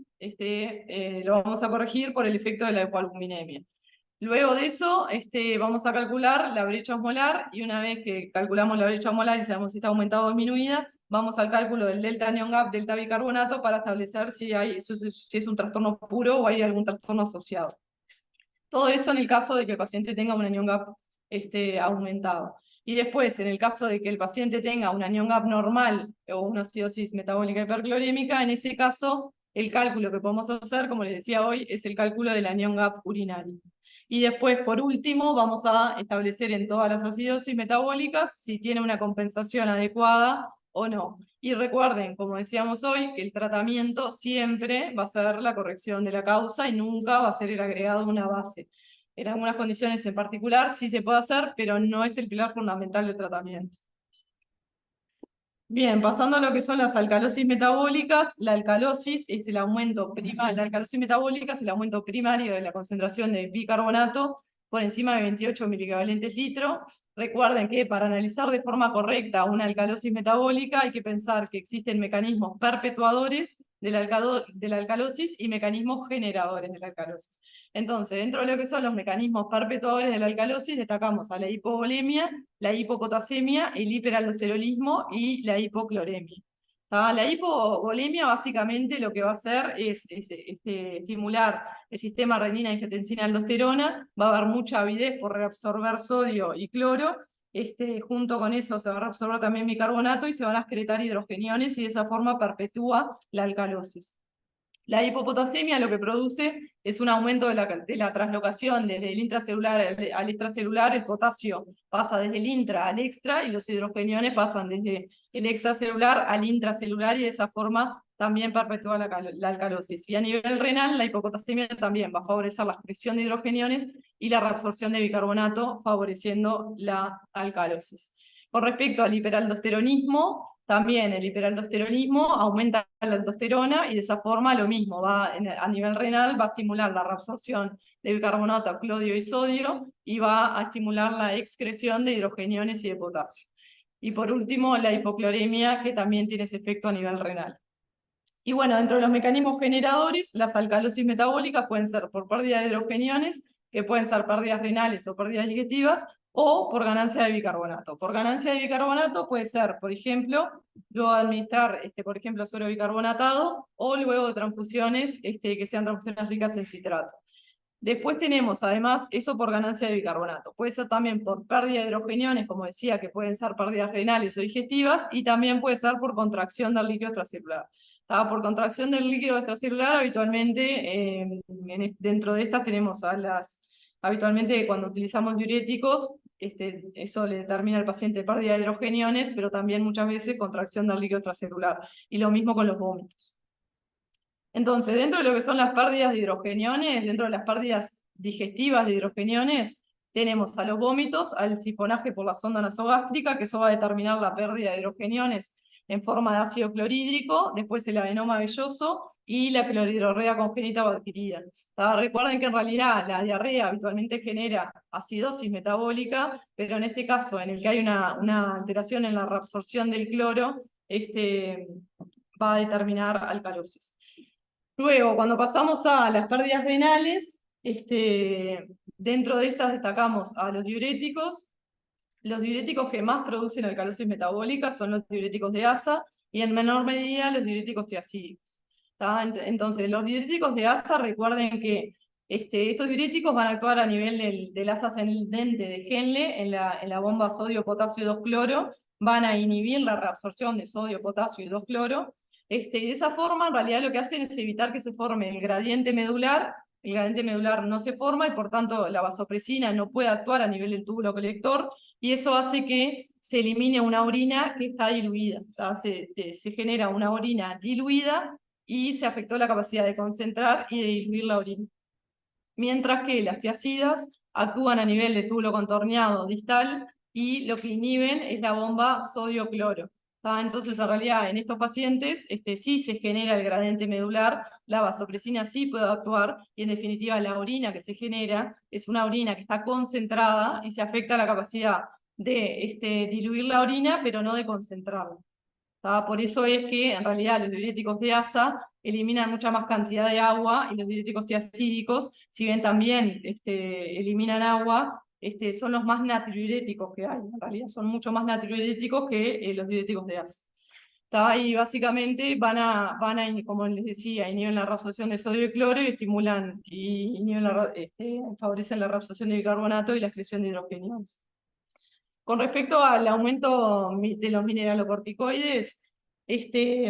A: por el efecto de la hipoalbuminemia. Luego de eso, vamos a calcular la brecha osmolar, y una vez que calculamos la brecha osmolar y sabemos si está aumentada o disminuida, vamos al cálculo del delta anión GAP, delta bicarbonato, para establecer si es un trastorno puro o hay algún trastorno asociado. Todo eso en el caso de que el paciente tenga un anión GAP aumentado. Y después, en el caso de que el paciente tenga un anión GAP normal o una acidosis metabólica hiperclorémica, en ese caso, el cálculo que podemos hacer, como les decía hoy, es el cálculo del anión GAP urinario. Y después, por último, vamos a establecer en todas las acidosis metabólicas si tiene una compensación adecuada o no. Y recuerden, como decíamos hoy, que el tratamiento siempre va a ser la corrección de la causa y nunca va a ser el agregado de una base. En algunas condiciones en particular sí se puede hacer, pero no es el pilar fundamental del tratamiento. Bien, pasando a lo que son las alcalosis metabólicas, la alcalosis metabólica es el aumento primario de la concentración de bicarbonato por encima de 28 miliequivalentes litro. Recuerden que para analizar de forma correcta una alcalosis metabólica hay que pensar que existen mecanismos perpetuadores de la alcalosis y mecanismos generadores de la alcalosis. Entonces, dentro de lo que son los mecanismos perpetuadores de la alcalosis, destacamos a la hipovolemia, la hipopotasemia, el hiperaldosteronismo y la hipocloremia. La hipovolemia básicamente lo que va a hacer es estimular el sistema renina-angiotensina-aldosterona, va a haber mucha avidez por reabsorber sodio y cloro, junto con eso se va a reabsorber también bicarbonato y se van a excretar hidrogeniones y de esa forma perpetúa la alcalosis. La hipopotasemia lo que produce es un aumento de la translocación desde el intracelular al extracelular. El potasio pasa desde el intra al extra y los hidrogeniones pasan desde el extracelular al intracelular y de esa forma también perpetúa la alcalosis. Y a nivel renal, la hipopotasemia también va a favorecer la expresión de hidrogeniones y la reabsorción de bicarbonato, favoreciendo la alcalosis. Con respecto al hiperaldosteronismo, también el hiperaldosteronismo aumenta la aldosterona y de esa forma lo mismo, a nivel renal va a estimular la reabsorción de bicarbonato, clodio y sodio y va a estimular la excreción de hidrogeniones y de potasio. Y por último, la hipocloremia, que también tiene ese efecto a nivel renal. Y bueno, dentro de los mecanismos generadores, las alcalosis metabólicas pueden ser por pérdida de hidrogeniones, que pueden ser pérdidas renales o pérdidas digestivas, o por ganancia de bicarbonato. Por ganancia de bicarbonato puede ser, por ejemplo, luego de administrar, por ejemplo, suero bicarbonatado, o luego de transfusiones que sean transfusiones ricas en citrato. Después tenemos, además, eso por ganancia de bicarbonato. Puede ser también por pérdida de hidrogeniones, como decía, que pueden ser pérdidas renales o digestivas, y también puede ser por contracción del líquido extracelular. Por contracción del líquido extracelular, habitualmente, dentro de estas tenemos habitualmente cuando utilizamos diuréticos, eso le determina al paciente pérdida de hidrogeniones, pero también muchas veces contracción del líquido extracelular. Y lo mismo con los vómitos. Entonces, dentro de lo que son las pérdidas de hidrogeniones, dentro de las pérdidas digestivas de hidrogeniones, tenemos a los vómitos, al sifonaje por la sonda nasogástrica, que eso va a determinar la pérdida de hidrogeniones en forma de ácido clorhídrico, después el adenoma velloso y la clorhidrorrea congénita o adquirida. Recuerden que en realidad la diarrea habitualmente genera acidosis metabólica, pero en este caso, en el que hay una alteración en la reabsorción del cloro, va a determinar alcalosis. Luego, cuando pasamos a las pérdidas renales, dentro de estas destacamos a los diuréticos. Los diuréticos que más producen alcalosis metabólica son los diuréticos de asa y en menor medida los diuréticos tiacídicos. Entonces, los diuréticos de asa, recuerden que estos diuréticos van a actuar a nivel del asa ascendente de Henle en la bomba sodio-potasio 2-cloro, van a inhibir la reabsorción de sodio, potasio y 2-cloro. Y de esa forma, en realidad lo que hacen es evitar que se forme el gradiente medular. El gradiente medular no se forma y por tanto la vasopresina no puede actuar a nivel del túbulo colector y eso hace que se elimine una orina que está diluida. O sea, se genera una orina diluida y se afectó la capacidad de concentrar y de diluir la orina. Mientras que las tiacidas actúan a nivel de túbulo contorneado distal y lo que inhiben es la bomba sodio-cloro. Entonces, en realidad, en estos pacientes sí se genera el gradiente medular, la vasopresina sí puede actuar, y en definitiva la orina que se genera es una orina que está concentrada y se afecta la capacidad de diluir la orina, pero no de concentrarla. Por eso es que en realidad los diuréticos de asa eliminan mucha más cantidad de agua y los diuréticos tiacídicos, si bien también eliminan agua, son los más natriuréticos que hay. En realidad son mucho más natriuréticos que los diuréticos de asa. Y básicamente como les decía, inhiben la reabsorción de sodio y cloro y estimulan y favorecen la reabsorción de bicarbonato y la excreción de hidrogeniones. Con respecto al aumento de los mineralocorticoides,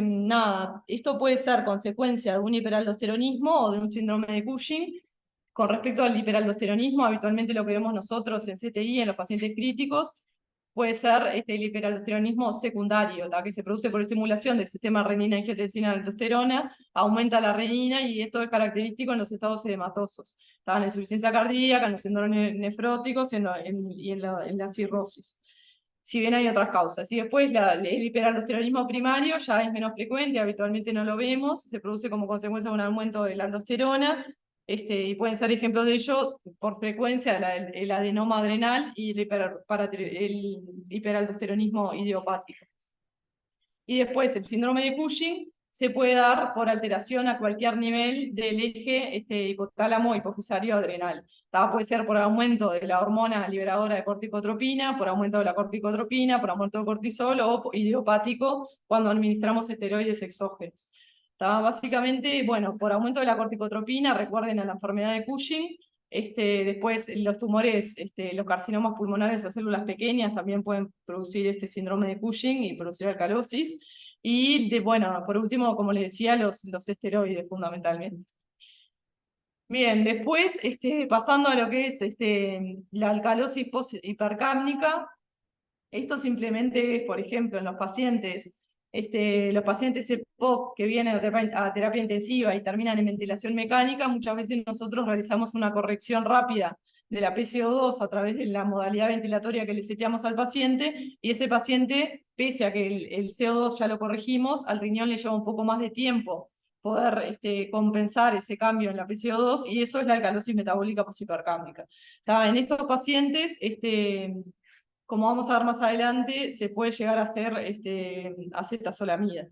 A: nada, esto puede ser consecuencia de un hiperaldosteronismo o de un síndrome de Cushing. Con respecto al hiperaldosteronismo, habitualmente lo que vemos nosotros en CTI, en los pacientes críticos, puede ser el hiperaldosteronismo secundario, que se produce por estimulación del sistema renina-angiotensina-aldosterona, aumenta la renina y esto es característico en los estados edematosos, en la insuficiencia cardíaca, en los síndromes nefróticos y en la cirrosis. Si bien hay otras causas. Y después el hiperaldosteronismo primario ya es menos frecuente, habitualmente no lo vemos, se produce como consecuencia de un aumento de la aldosterona, y pueden ser ejemplos de ellos por frecuencia el adenoma adrenal y el hiperaldosteronismo idiopático. Y después el síndrome de Cushing se puede dar por alteración a cualquier nivel del eje hipotálamo hipofisario adrenal. Puede ser por aumento de la hormona liberadora de corticotropina, por aumento de la corticotropina, por aumento de cortisol o idiopático cuando administramos esteroides exógenos. Básicamente, bueno, por aumento de la corticotropina, recuerden a la enfermedad de Cushing. Después los tumores, los carcinomas pulmonares a células pequeñas también pueden producir este síndrome de Cushing y producir alcalosis. Y bueno, por último, como les decía, los esteroides fundamentalmente. Bien, después pasando a lo que es la alcalosis post-hipercámnica, esto simplemente es, por ejemplo, en los pacientes EPOC que vienen a terapia intensiva y terminan en ventilación mecánica, muchas veces nosotros realizamos una corrección rápida de la PCO2 a través de la modalidad ventilatoria que le seteamos al paciente, y ese paciente, pese a que el CO2 ya lo corregimos, al riñón le lleva un poco más de tiempo poder compensar ese cambio en la PCO2, y eso es la alcalosis metabólica poshipercámica. En estos pacientes, como vamos a ver más adelante, se puede llegar a hacer acetazolamida.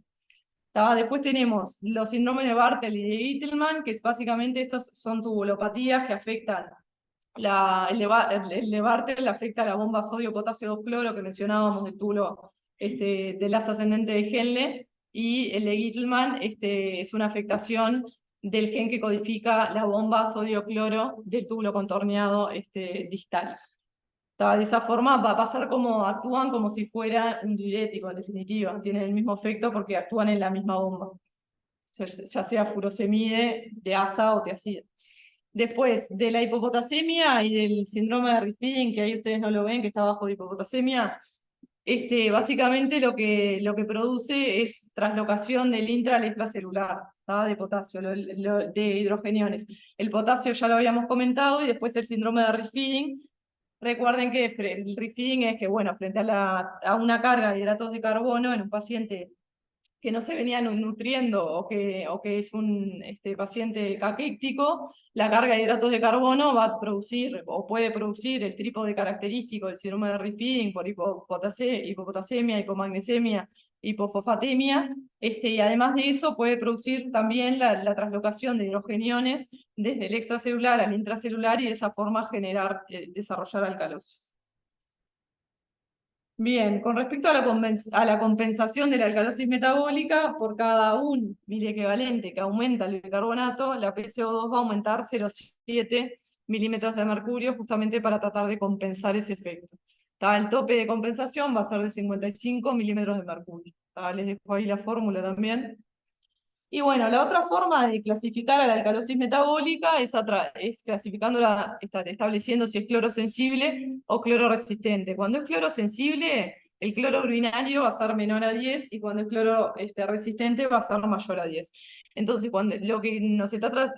A: Después tenemos los síndromes de Bartel y de Gitelman, que es básicamente estos son tubulopatías que afectan el de Bartel afecta la bomba sodio-potasio 2-cloro que mencionábamos del túbulo del haz ascendente de Henle, y el de Gitelman es una afectación del gen que codifica la bomba sodio-cloro del túbulo contorneado distal. De esa forma va a pasar como actúan como si fuera un diurético, en definitiva. Tienen el mismo efecto porque actúan en la misma bomba, ya sea furosemide, de asa o tiazida. Después de la hipopotasemia y del síndrome de refeeding, que ahí ustedes no lo ven, que está bajo de hipopotasemia, básicamente lo que produce es traslocación del intra al extracelular, de potasio, de hidrogeniones. El potasio ya lo habíamos comentado, y después el síndrome de refeeding. Recuerden que el refeeding es que, bueno, frente a una carga de hidratos de carbono en un paciente que no se venían nutriendo o que es un paciente caquéctico, la carga de hidratos de carbono va a producir o puede producir el trípode característico del síndrome de refeeding por hipopotasemia, hipomagnesemia, hipofosfatemia, y además de eso puede producir también la translocación de hidrogeniones desde el extracelular al intracelular y de esa forma desarrollar alcalosis. Bien, con respecto a la compensación de la alcalosis metabólica, por cada un miliequivalente que aumenta el bicarbonato, la PCO2 va a aumentar 0,7 milímetros de mercurio, justamente para tratar de compensar ese efecto. El tope de compensación va a ser de 55 milímetros de mercurio. Les dejo ahí la fórmula también. Y bueno, la otra forma de clasificar a la alcalosis metabólica es clasificándola, estableciendo si es clorosensible o clororesistente. Cuando es clorosensible, el cloro urinario va a ser menor a 10, y cuando es cloro resistente va a ser mayor a 10. Entonces, lo que nos está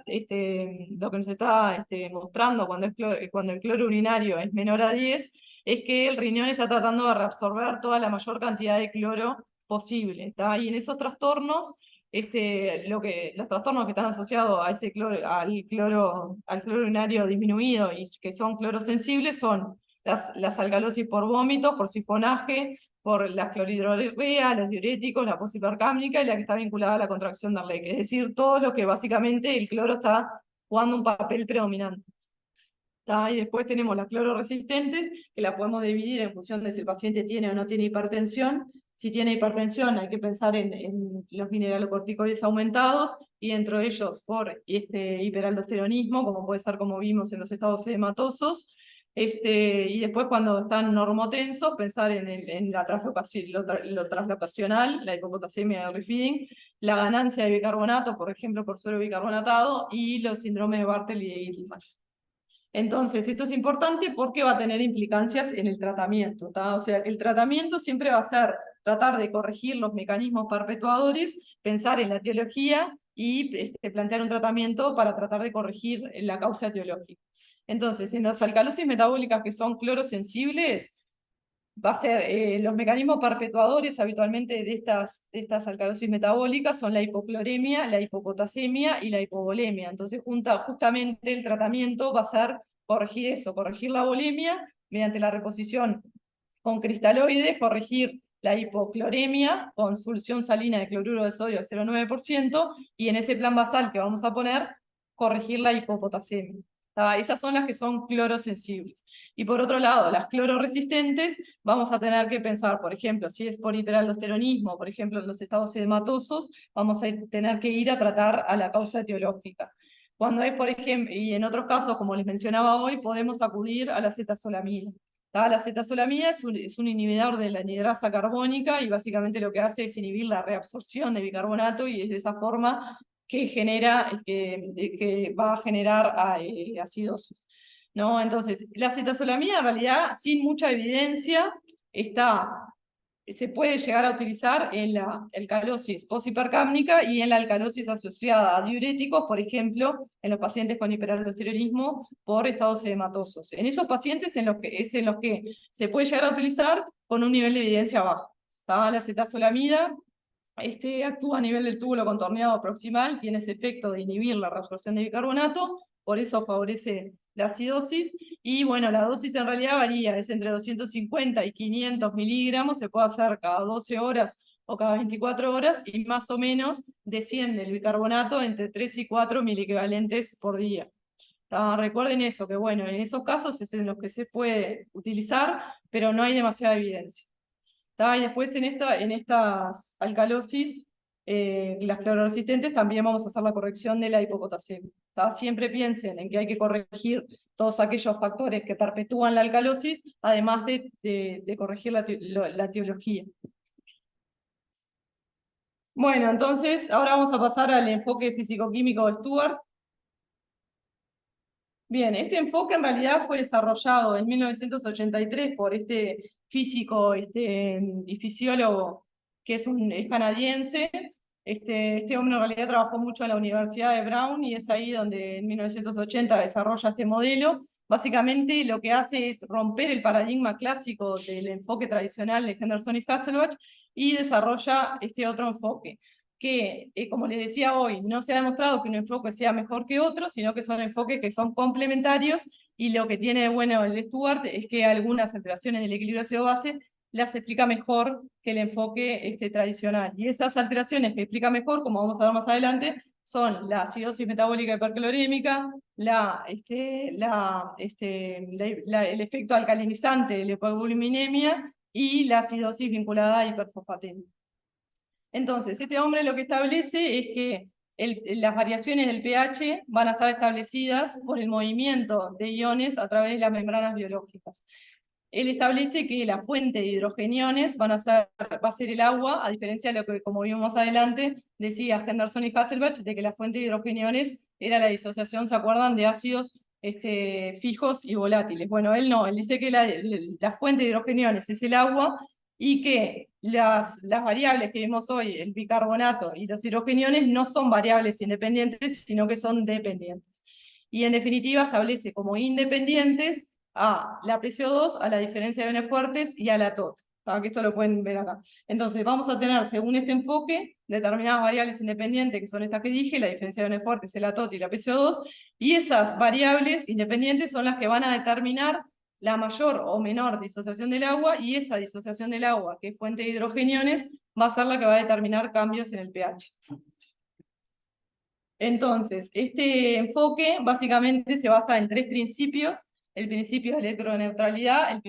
A: mostrando cuando el cloro urinario es menor a 10, es que el riñón está tratando de reabsorber toda la mayor cantidad de cloro posible. Y en esos trastornos, los trastornos que están asociados a ese al cloro urinario disminuido y que son clorosensibles son las alcalosis por vómito, por sifonaje, por la clorhidrorea, los diuréticos, la poshipercámnica y la que está vinculada a la contracción de Arlecki. Es decir, todo lo que básicamente el cloro está jugando un papel predominante. Y después tenemos las clororesistentes, que las podemos dividir en función de si el paciente tiene o no tiene hipertensión. Si tiene hipertensión, hay que pensar en los mineralocorticoides aumentados, y dentro de ellos por hiperaldosteronismo, como puede ser como vimos en los estados edematosos. Y después, cuando están normotensos, pensar en la translocación, lo translocacional, la hipopotasemia y el refeeding, la ganancia de bicarbonato, por ejemplo, por suero bicarbonatado, y los síndromes de Bartel y de Gitelman. Entonces, esto es importante porque va a tener implicancias en el tratamiento. O sea, que el tratamiento siempre va a ser tratar de corregir los mecanismos perpetuadores, pensar en la etiología y plantear un tratamiento para tratar de corregir la causa etiológica. Entonces, en las alcalosis metabólicas que son clorosensibles, va a ser los mecanismos perpetuadores habitualmente de estas alcalosis metabólicas son la hipocloremia, la hipopotasemia y la hipovolemia. Entonces, justamente el tratamiento va a ser corregir eso, corregir la volemia mediante la reposición con cristaloides, corregir la hipocloremia con solución salina de cloruro de sodio de 0,9%, y en ese plan basal que vamos a poner, corregir la hipopotasemia. Esas son las que son clorosensibles. Y por otro lado, las clororesistentes, vamos a tener que pensar, por ejemplo, si es por hiperaldosteronismo, por ejemplo, en los estados edematosos, vamos a tener que ir a tratar a la causa etiológica. Cuando es, por ejemplo, y en otros casos, como les mencionaba hoy, podemos acudir a la acetazolamida. La acetazolamida es un inhibidor de la anidrasa carbónica, y básicamente lo que hace es inhibir la reabsorción de bicarbonato, y es de esa forma que va a generar acidosis. ¿No? Entonces, la acetazolamida en realidad, sin mucha evidencia, se puede llegar a utilizar en la alcalosis poshipercámnica y en la alcalosis asociada a diuréticos, por ejemplo, en los pacientes con hiperaldosteronismo por estados edematosos. En esos pacientes en los que se puede llegar a utilizar con un nivel de evidencia bajo. La acetazolamida actúa a nivel del túbulo contorneado proximal, tiene ese efecto de inhibir la reabsorción de bicarbonato, por eso favorece la acidosis, y bueno, la dosis en realidad varía, es entre 250 y 500 miligramos, se puede hacer cada 12 horas o cada 24 horas, y más o menos desciende el bicarbonato entre 3 y 4 miliequivalentes por día. Recuerden eso, que bueno, en esos casos es en los que se puede utilizar, pero no hay demasiada evidencia. Y después en estas alcalosis, las clororesistentes, también vamos a hacer la corrección de la hipopotasemia. Siempre piensen en que hay que corregir todos aquellos factores que perpetúan la alcalosis, además de corregir la etiología. Bueno, entonces ahora vamos a pasar al enfoque físico-químico de Stuart. Bien, este enfoque en realidad fue desarrollado en 1983 por este físico y fisiólogo que es canadiense. Este hombre en realidad trabajó mucho en la Universidad de Brown y es ahí donde en 1980 desarrolla este modelo. Básicamente lo que hace es romper el paradigma clásico del enfoque tradicional de Henderson y Hasselbalch y desarrolla este otro enfoque que, como les decía hoy, no se ha demostrado que un enfoque sea mejor que otro, sino que son enfoques que son complementarios, y lo que tiene de bueno el Stuart es que algunas alteraciones del equilibrio ácido-base las explica mejor que el enfoque tradicional. Y esas alteraciones que explica mejor, como vamos a ver más adelante, son la acidosis metabólica hipercalorémica, el efecto alcalinizante de la hipoalbuminemia y la acidosis vinculada a hiperfosfatemia. Entonces, este hombre lo que establece es que las variaciones del pH van a estar establecidas por el movimiento de iones a través de las membranas biológicas. Él establece que la fuente de hidrogeniones va a ser el agua, a diferencia de lo que, como vimos más adelante, decía Henderson y Hasselbalch, de que la fuente de hidrogeniones era la disociación, ¿se acuerdan?, de ácidos fijos y volátiles. Bueno, él no, él dice que la fuente de hidrogeniones es el agua, y que las variables que vimos hoy, el bicarbonato y los hidrogeniones, no son variables independientes, sino que son dependientes. Y en definitiva establece como independientes a la PCO2, a la diferencia de iones fuertes y a la TOT. Que esto lo pueden ver acá. Entonces vamos a tener, según este enfoque, determinadas variables independientes, que son estas que dije, la diferencia de iones fuertes, la TOT y la PCO2, y esas variables independientes son las que van a determinar la mayor o menor disociación del agua, y esa disociación del agua, que es fuente de hidrogeniones, va a ser la que va a determinar cambios en el pH. Entonces, este enfoque básicamente se basa en tres principios: el principio de electroneutralidad,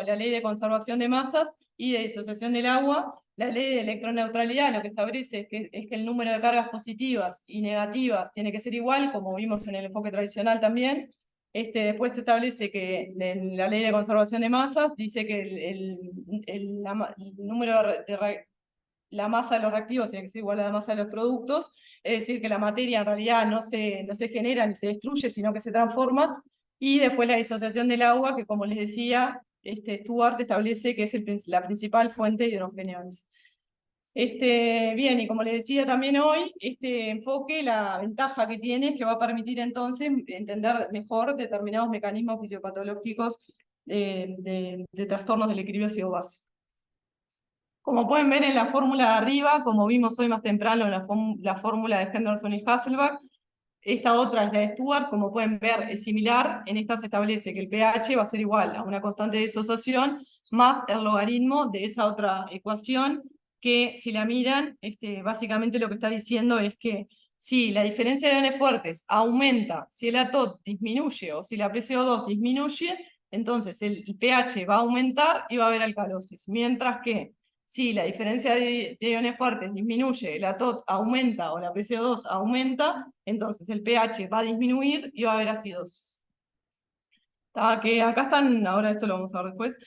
A: la ley de conservación de masas y de disociación del agua. La ley de electroneutralidad lo que establece es que el número de cargas positivas y negativas tiene que ser igual, como vimos en el enfoque tradicional también. Después se establece que en la ley de conservación de masas dice que la masa de los reactivos tiene que ser igual a la masa de los productos, es decir, que la materia en realidad no se genera ni se destruye, sino que se transforma. Y después la disociación del agua, que como les decía, Stuart establece que es la principal fuente de hidrogeniones. Bien, y como les decía también hoy, este enfoque, la ventaja que tiene es que va a permitir entonces entender mejor determinados mecanismos fisiopatológicos de trastornos del equilibrio ácido-base. Como pueden ver en la fórmula de arriba, como vimos hoy más temprano en la fórmula de Henderson y Hasselbalch, esta otra es la de Stuart, como pueden ver es similar. En esta se establece que el pH va a ser igual a una constante de disociación más el logaritmo de esa otra ecuación, que si la miran, básicamente lo que está diciendo es que si la diferencia de iones fuertes aumenta, si el ATOT disminuye o si la PCO2 disminuye, entonces el pH va a aumentar y va a haber alcalosis. Mientras que si la diferencia de iones fuertes disminuye, la TOT aumenta o la PCO2 aumenta, entonces el pH va a disminuir y va a haber acidosis. Que acá están, ahora esto lo vamos a ver después.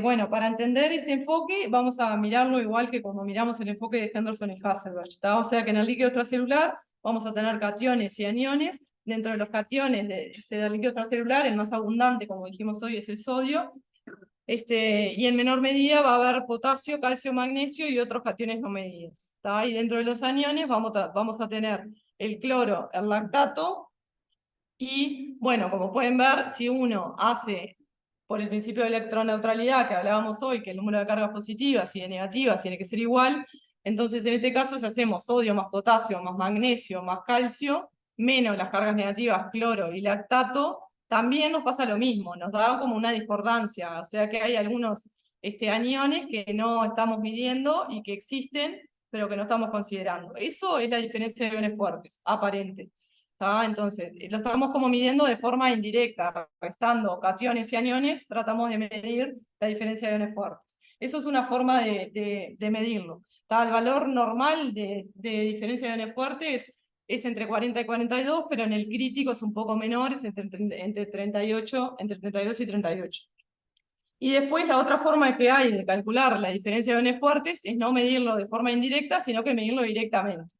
A: Bueno, para entender este enfoque vamos a mirarlo igual que como miramos el enfoque de Henderson y Hasselbalch. O sea que en el líquido extracelular vamos a tener cationes y aniones. Dentro de los cationes del líquido extracelular, el más abundante, como dijimos hoy, es el sodio. Y en menor medida va a haber potasio, calcio, magnesio y otros cationes no medidos. Y dentro de los aniones vamos a tener el cloro, el lactato, y bueno, como pueden ver, si uno hace por el principio de electroneutralidad que hablábamos hoy, que el número de cargas positivas y de negativas tiene que ser igual, entonces en este caso si hacemos sodio más potasio más magnesio más calcio, menos las cargas negativas cloro y lactato, también nos pasa lo mismo, nos da como una discordancia, o sea que hay algunos aniones que no estamos midiendo y que existen, pero que no estamos considerando. Eso es la diferencia de iones fuertes, aparente. Entonces, lo estamos como midiendo de forma indirecta, restando cationes y aniones, tratamos de medir la diferencia de iones fuertes. Eso es una forma de medirlo. El valor normal de diferencia de iones fuertes es entre 40 y 42, pero en el crítico es un poco menor, es entre 38, entre 32 y 38. Y después la otra forma que hay de calcular la diferencia de iones fuertes es no medirlo de forma indirecta, sino que medirlo directamente.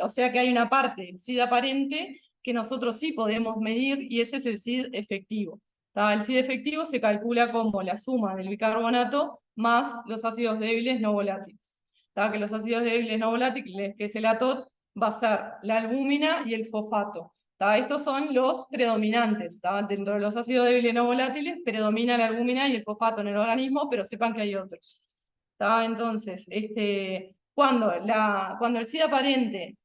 A: O sea que hay una parte del SID aparente que nosotros sí podemos medir y ese es el SID efectivo. El SID efectivo se calcula como la suma del bicarbonato más los ácidos débiles no volátiles. Que los ácidos débiles no volátiles, que es el ATOT, va a ser la albúmina y el fosfato. Estos son los predominantes. Dentro de los ácidos débiles no volátiles predomina la albúmina y el fosfato en el organismo, pero sepan que hay otros. Entonces, cuando el SID aparente,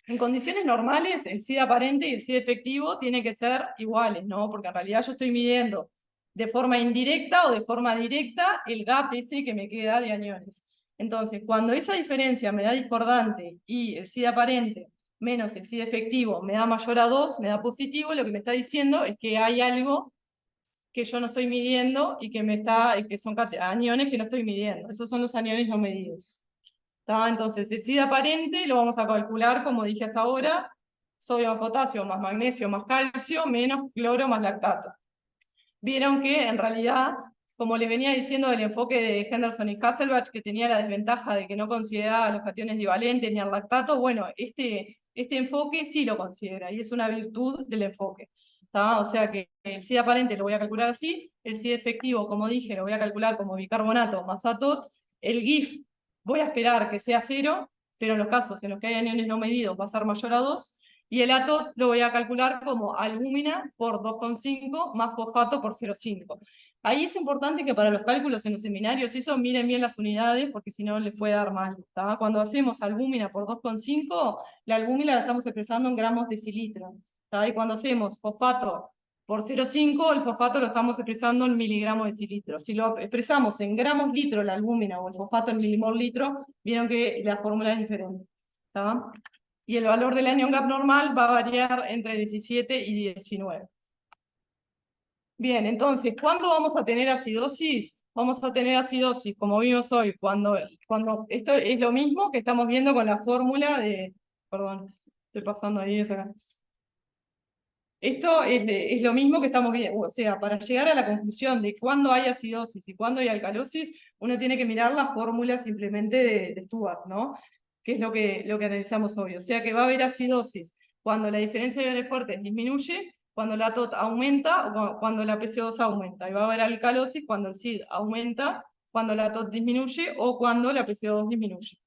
A: en condiciones normales, el SID aparente y el SID efectivo tienen que ser iguales, ¿no? Porque en realidad yo estoy midiendo de forma indirecta o de forma directa el gap ese que me queda de aniones. Entonces, cuando esa diferencia me da discordante y el SID aparente menos el SID efectivo me da mayor a 2, me da positivo, lo que me está diciendo es que hay algo que yo no estoy midiendo y que son aniones que no estoy midiendo. Esos son los aniones no medidos. Entonces, el SID aparente lo vamos a calcular, como dije hasta ahora, sodio más potasio más magnesio más calcio menos cloro más lactato. Vieron que en realidad, como les venía diciendo del enfoque de Henderson y Hasselbalch, que tenía la desventaja de que no consideraba los cationes divalentes ni al lactato, bueno, este enfoque sí lo considera y es una virtud del enfoque. O sea que el SID aparente lo voy a calcular así, el SID efectivo, como dije, lo voy a calcular como bicarbonato más ATOT, el GIF voy a esperar que sea 0, pero en los casos en los que hay aniones no medidos va a ser mayor a 2, y el ATOT lo voy a calcular como albúmina por 2,5 más fosfato por 0,5. Ahí es importante que para los cálculos en los seminarios eso miren bien las unidades, porque si no les puede dar mal. Cuando hacemos albúmina por 2,5, la albúmina la estamos expresando en gramos decilitro. Y cuando hacemos fosfato por 0,5, el fosfato lo estamos expresando en miligramos decilitro. Si lo expresamos en gramos litro la albúmina o el fosfato en milimol litro, vieron que la fórmula es diferente. Y el valor del anion gap normal va a variar entre 17 y 19. Bien, entonces, ¿cuándo vamos a tener acidosis? Vamos a tener acidosis, como vimos hoy, cuando esto es lo mismo que estamos viendo con la fórmula de... Perdón, estoy pasando ahí esa... Esto es lo mismo que estamos viendo, o sea, para llegar a la conclusión de cuándo hay acidosis y cuándo hay alcalosis, uno tiene que mirar la fórmula simplemente de Stuart, ¿no? Que es lo que analizamos hoy. O sea que va a haber acidosis cuando la diferencia de iones fuertes disminuye, cuando la TOT aumenta o cuando la PCO2 aumenta. Y va a haber alcalosis cuando el SID aumenta, cuando la TOT disminuye o cuando la PCO2 disminuye.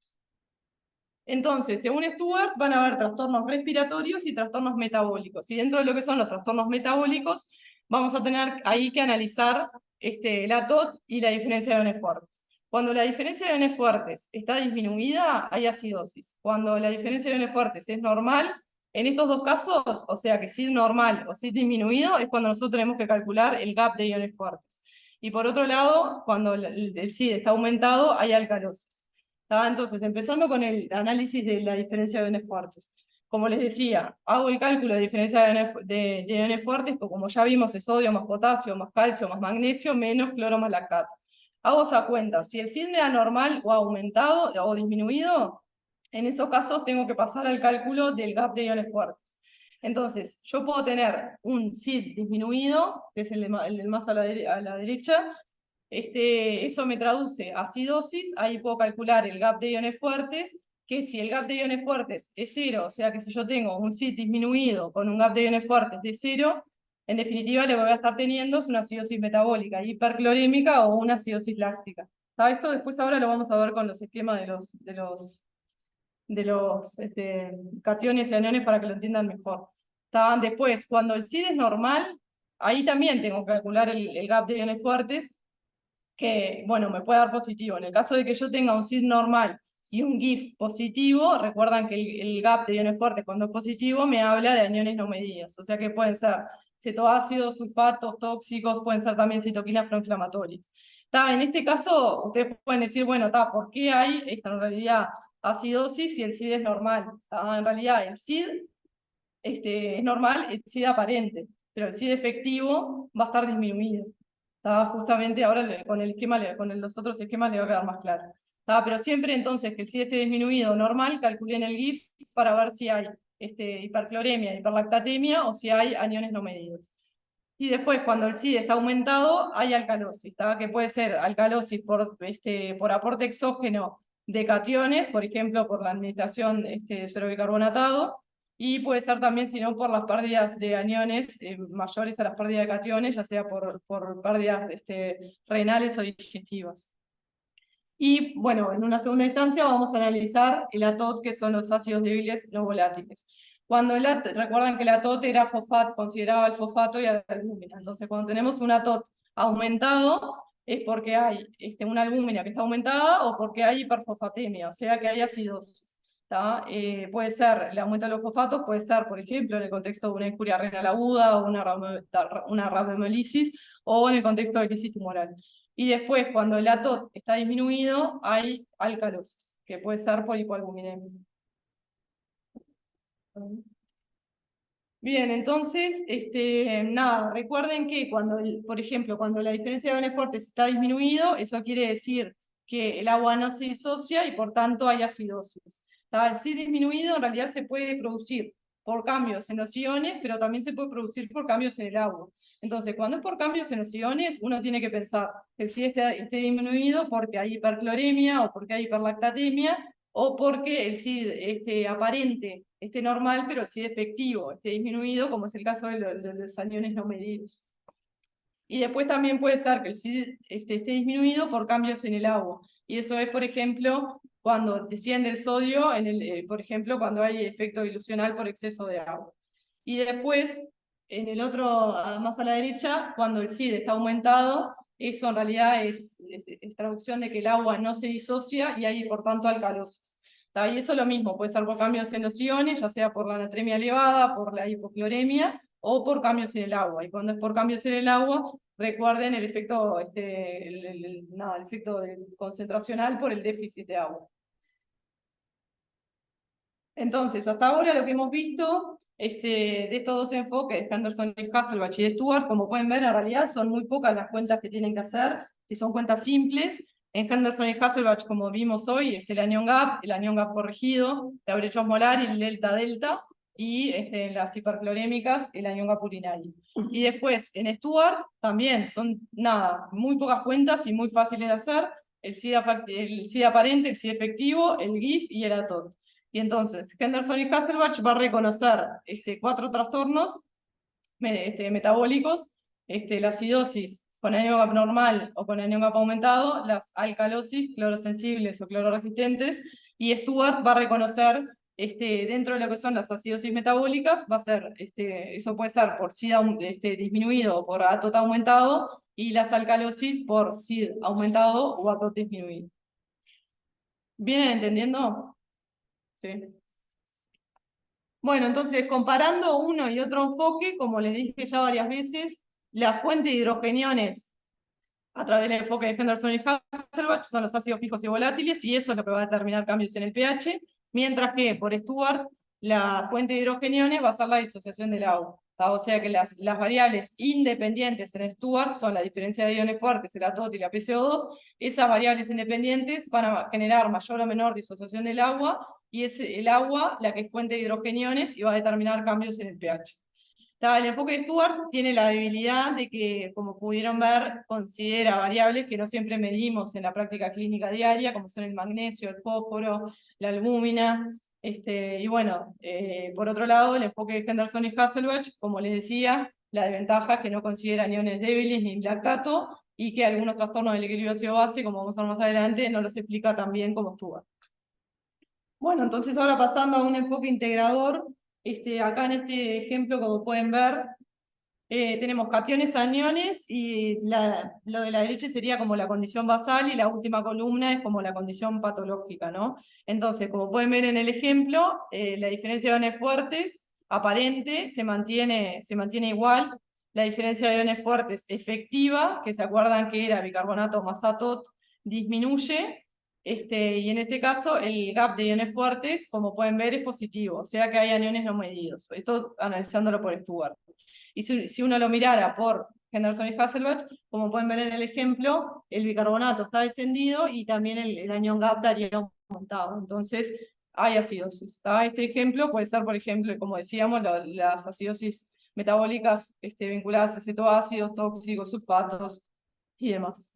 A: Entonces, según Stuart, van a haber trastornos respiratorios y trastornos metabólicos. Y dentro de lo que son los trastornos metabólicos, vamos a tener ahí que analizar la TOT y la diferencia de iones fuertes. Cuando la diferencia de iones fuertes está disminuida, hay acidosis. Cuando la diferencia de iones fuertes es normal, en estos dos casos, o sea que SID normal o SID disminuido, es cuando nosotros tenemos que calcular el gap de iones fuertes. Y por otro lado, cuando el SID está aumentado, hay alcalosis. Entonces, empezando con el análisis de la diferencia de iones fuertes. Como les decía, hago el cálculo de diferencia de iones fuertes, que como ya vimos es sodio más potasio más calcio más magnesio menos cloro más lactato. Hago esa cuenta. Si el SID me da normal o aumentado o disminuido, en esos casos tengo que pasar al cálculo del gap de iones fuertes. Entonces, yo puedo tener un SID disminuido, que es el más a la derecha, eso me traduce a acidosis, ahí puedo calcular el gap de iones fuertes, que si el gap de iones fuertes es 0, o sea que si yo tengo un SID disminuido con un gap de iones fuertes de 0, en definitiva lo que voy a estar teniendo es una acidosis metabólica, hiperclorémica o una acidosis láctica. Esto después ahora lo vamos a ver con los esquemas de los cationes y aniones para que lo entiendan mejor. Después, cuando el SID es normal, ahí también tengo que calcular el gap de iones fuertes, que, bueno, me puede dar positivo. En el caso de que yo tenga un SID normal y un GIF positivo, recuerdan que el gap de iones fuertes cuando es positivo me habla de aniones no medidos, o sea que pueden ser cetoácidos, sulfatos tóxicos, pueden ser también citoquinas proinflamatorias. En este caso, ustedes pueden decir, bueno, ¿por qué hay esta en realidad acidosis si el CID es normal? En realidad el CID es normal, el CID aparente, pero el CID efectivo va a estar disminuido. Justamente ahora con el esquema, con los otros esquemas le va a quedar más claro. Pero siempre entonces que el CID esté disminuido normal, calculen el GIF para ver si hay hipercloremia, hiperlactatemia o si hay aniones no medidos. Y después, cuando el CID está aumentado, hay alcalosis, que puede ser alcalosis por aporte exógeno de cationes, por ejemplo, por la administración de suero bicarbonatado, y puede ser también, si no, por las pérdidas de aniones mayores a las pérdidas de cationes, ya sea por pérdidas renales o digestivas. Y bueno, en una segunda instancia vamos a analizar el ATOT, que son los ácidos débiles no volátiles. Recuerdan que el ATOT era fosfato, consideraba el fosfato y la albúmina. Entonces, cuando tenemos un ATOT aumentado, es porque hay una albúmina que está aumentada o porque hay hiperfosfatemia, o sea que hay acidosis. Puede ser, el aumento de los fosfatos puede ser, por ejemplo, en el contexto de una injuria renal aguda o una rhabdomyolysis, o en el contexto de crisis tumoral. Y después, cuando el ATOT está disminuido, hay alcalosis, que puede ser por hipoalbuminemia. Bien, entonces, nada, recuerden que por ejemplo, cuando la diferencia de iones fuertes está disminuido, eso quiere decir que el agua no se disocia y por tanto hay acidosis. El CID disminuido en realidad se puede producir por cambios en los iones, pero también se puede producir por cambios en el agua. Entonces, cuando es por cambios en los iones, uno tiene que pensar que el CID esté disminuido porque hay hipercloremia o porque hay hiperlactatemia, o porque el CID aparente esté normal, pero el CID efectivo esté disminuido, como es el caso de los aniones no medidos. Y después también puede ser que el CID esté disminuido por cambios en el agua. Y eso es, por ejemplo, cuando desciende el sodio, por ejemplo, cuando hay efecto dilucional por exceso de agua. Y después, en el otro, más a la derecha, cuando el CID está aumentado, eso en realidad es traducción de que el agua no se disocia y hay, por tanto, alcalosis. Y eso es lo mismo, puede ser por cambios en los iones, ya sea por la natremia elevada, por la hipocloremia, o por cambios en el agua. Y cuando es por cambios en el agua, recuerden el efecto, el efecto concentracional por el déficit de agua. Entonces, hasta ahora lo que hemos visto de estos dos enfoques, Henderson y Hasselbalch y de Stuart, como pueden ver, en realidad son muy pocas las cuentas que tienen que hacer, y son cuentas simples. En Henderson y Hasselbalch, como vimos hoy, es el anion gap corregido, la brecha osmolar y el delta-delta, y en las hiperclorémicas, el anion gap urinario. Y después, en Stuart, también son, muy pocas cuentas y muy fáciles de hacer, el CID aparente, el CID efectivo, el GIF y el ATOT. Y entonces, Henderson y Hasselbalch va a reconocer 4 trastornos metabólicos, la acidosis con anion gap normal o con anion gap aumentado, las alcalosis, clorosensibles o clororesistentes, y Stuart va a reconocer dentro de lo que son las acidosis metabólicas, va a ser, eso puede ser por CID disminuido o por ATOT aumentado, y las alcalosis por CID aumentado o ATOT disminuido. ¿Vienen entendiendo? Sí. Bueno, entonces, comparando uno y otro enfoque, como les dije ya varias veces, la fuente de hidrogeniones a través del enfoque de Henderson y Hasselbalch son los ácidos fijos y volátiles, y eso es lo que va a determinar cambios en el pH, mientras que por Stuart la fuente de hidrogeniones va a ser la disociación del agua. O sea que las variables independientes en Stuart son la diferencia de iones fuertes, el ATOT y la PCO2. Esas variables independientes van a generar mayor o menor disociación del agua, y es el agua la que es fuente de hidrogeniones y va a determinar cambios en el pH. El enfoque de Stuart tiene la debilidad de que, como pudieron ver, considera variables que no siempre medimos en la práctica clínica diaria, como son el magnesio, el fósforo, la albúmina. Y bueno, por otro lado, el enfoque de Henderson y Hasselbalch, como les decía, la desventaja es que no considera iones débiles ni lactato, y que algunos trastornos del equilibrio ácido-base, como vamos a ver más adelante, no los explica tan bien como Stuart. Bueno, entonces ahora pasando a un enfoque integrador, acá en este ejemplo, como pueden ver, Tenemos cationes, aniones, y lo de la derecha sería como la condición basal, y la última columna es como la condición patológica, ¿no? Entonces, como pueden ver en el ejemplo, la diferencia de iones fuertes aparente se mantiene igual. La diferencia de iones fuertes efectiva, que se acuerdan que era bicarbonato más ATOT, disminuye. Y en este caso, el gap de iones fuertes, como pueden ver, es positivo, o sea que hay aniones no medidos. Esto analizándolo por Stuart. Y si uno lo mirara por Henderson y Hasselbalch, como pueden ver en el ejemplo, el bicarbonato está descendido y también el anión gap daría aumentado. Entonces, hay acidosis. ¿Está? Este ejemplo puede ser, por ejemplo, como decíamos, las acidosis metabólicas vinculadas a cetoácidos, tóxicos, sulfatos y demás.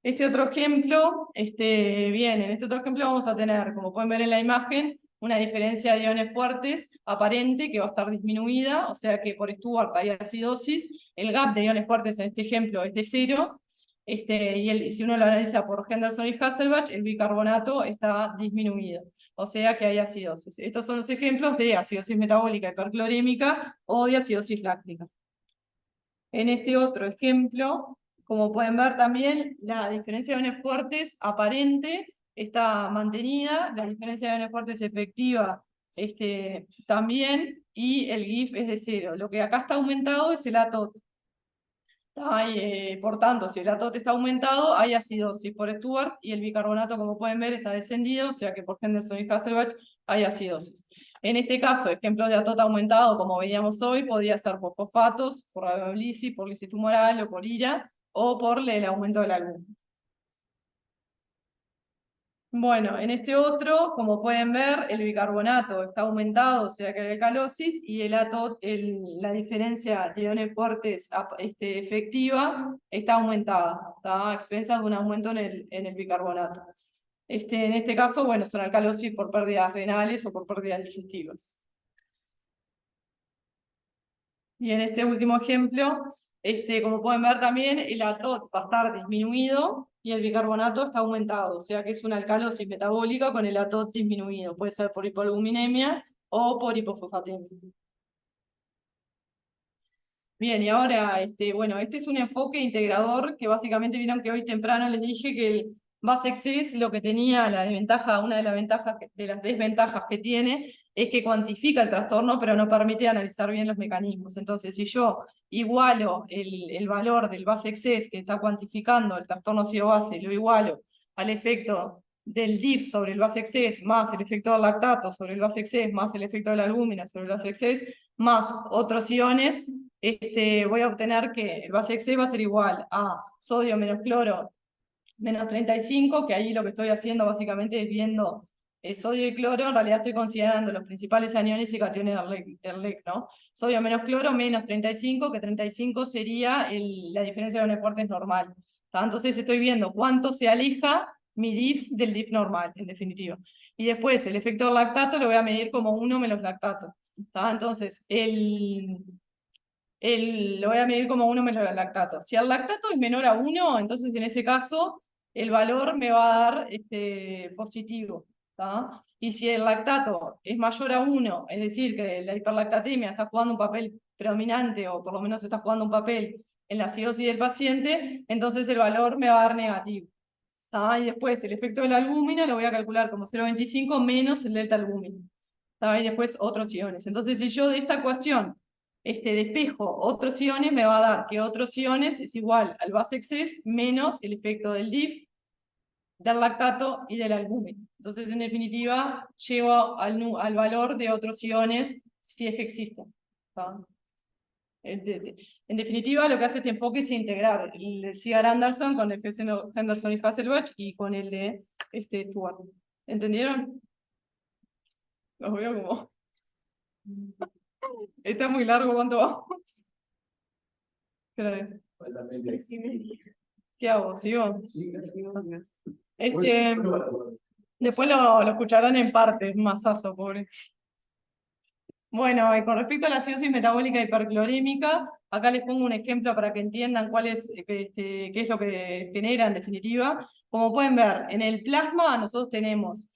A: Este otro ejemplo, bien, en este otro ejemplo vamos a tener, como pueden ver en la imagen, una diferencia de iones fuertes aparente que va a estar disminuida, o sea que por Stuart hay acidosis. El gap de iones fuertes en este ejemplo es de 0, y si uno lo analiza por Henderson y Hasselbalch, el bicarbonato está disminuido, o sea que hay acidosis. Estos son los ejemplos de acidosis metabólica hiperclorémica o de acidosis láctica. En este otro ejemplo, como pueden ver también, la diferencia de iones fuertes aparente está mantenida, la diferencia de iones fuertes efectiva también, y el GIF es de 0. Lo que acá está aumentado es el ATOT. Por tanto, si el ATOT está aumentado, hay acidosis por Stuart, y el bicarbonato, como pueden ver, está descendido, o sea que por Henderson y Hasselbalch hay acidosis. En este caso, ejemplos de ATOT aumentado, como veíamos hoy, podría ser por fosfatos, por radioglici, por lisis tumoral o por IRA, o por el aumento del álbum. Bueno, en este otro, como pueden ver, el bicarbonato está aumentado, o sea que hay alcalosis, y el ATOT, la diferencia de iones fuertes efectiva está aumentada, está a expensas de un aumento en el bicarbonato. En este caso, bueno, son alcalosis por pérdidas renales o por pérdidas digestivas. Y en este último ejemplo, como pueden ver también, el ATOT va a estar disminuido y el bicarbonato está aumentado, o sea que es una alcalosis metabólica con el ATOT disminuido. Puede ser por hipoalbuminemia o por hipofosfatemia. Bien, y ahora, bueno, este es un enfoque integrador que básicamente vieron que hoy temprano les dije que el Base-Excess lo que tenía la desventaja, una de las ventajas, de las desventajas que tiene, es que cuantifica el trastorno, pero no permite analizar bien los mecanismos. Entonces, si yo igualo el valor del Base-Excess que está cuantificando el trastorno ácido-base, lo igualo al efecto del DIF sobre el Base-Excess más el efecto del lactato sobre el Base-Excess más el efecto de la albúmina sobre el Base-Excess más otros iones, voy a obtener que el Base-Excess va a ser igual a sodio menos cloro menos 35, que ahí lo que estoy haciendo básicamente es viendo sodio y cloro. En realidad estoy considerando los principales aniones y cationes del LEC, ¿no? Sodio menos cloro menos 35, que 35 sería la diferencia de iones fuertes normal. Entonces estoy viendo cuánto se aleja mi DIF del DIF normal, en definitiva. Y después el efecto del lactato lo voy a medir como 1 menos lactato. Entonces, lo voy a medir como 1 menos el lactato. Si el lactato es menor a 1, entonces en ese caso el valor me va a dar positivo. ¿Tá? Y si el lactato es mayor a 1, es decir, que la hiperlactatemia está jugando un papel predominante, o por lo menos está jugando un papel en la acidosis del paciente, entonces el valor me va a dar negativo. ¿Tá? Y después el efecto de la albúmina lo voy a calcular como 0,25 menos el delta albúmina. ¿Tá? Y después otros iones. Entonces, si yo de esta ecuación despejo otros iones, me va a dar que otros iones es igual al Base-Excess menos el efecto del DIF, del lactato y del albúmina. Entonces, en definitiva, llego al valor de otros iones si es que existen. ¿Tá? En definitiva, lo que hace este enfoque es integrar el Cigar Anderson con el Henderson y Hasselbalch y con el de Stuart. ¿Entendieron? Los veo como... Está muy largo, ¿cuánto vamos? ¿Qué hora es? 3:30. ¿Qué hago? ¿Sigo? Después lo escucharán en parte, masazo, pobre. Bueno, y con respecto a la acidosis metabólica hiperclorémica, acá les pongo un ejemplo para que entiendan qué es lo que genera en definitiva. Como pueden ver, en el plasma nosotros tenemos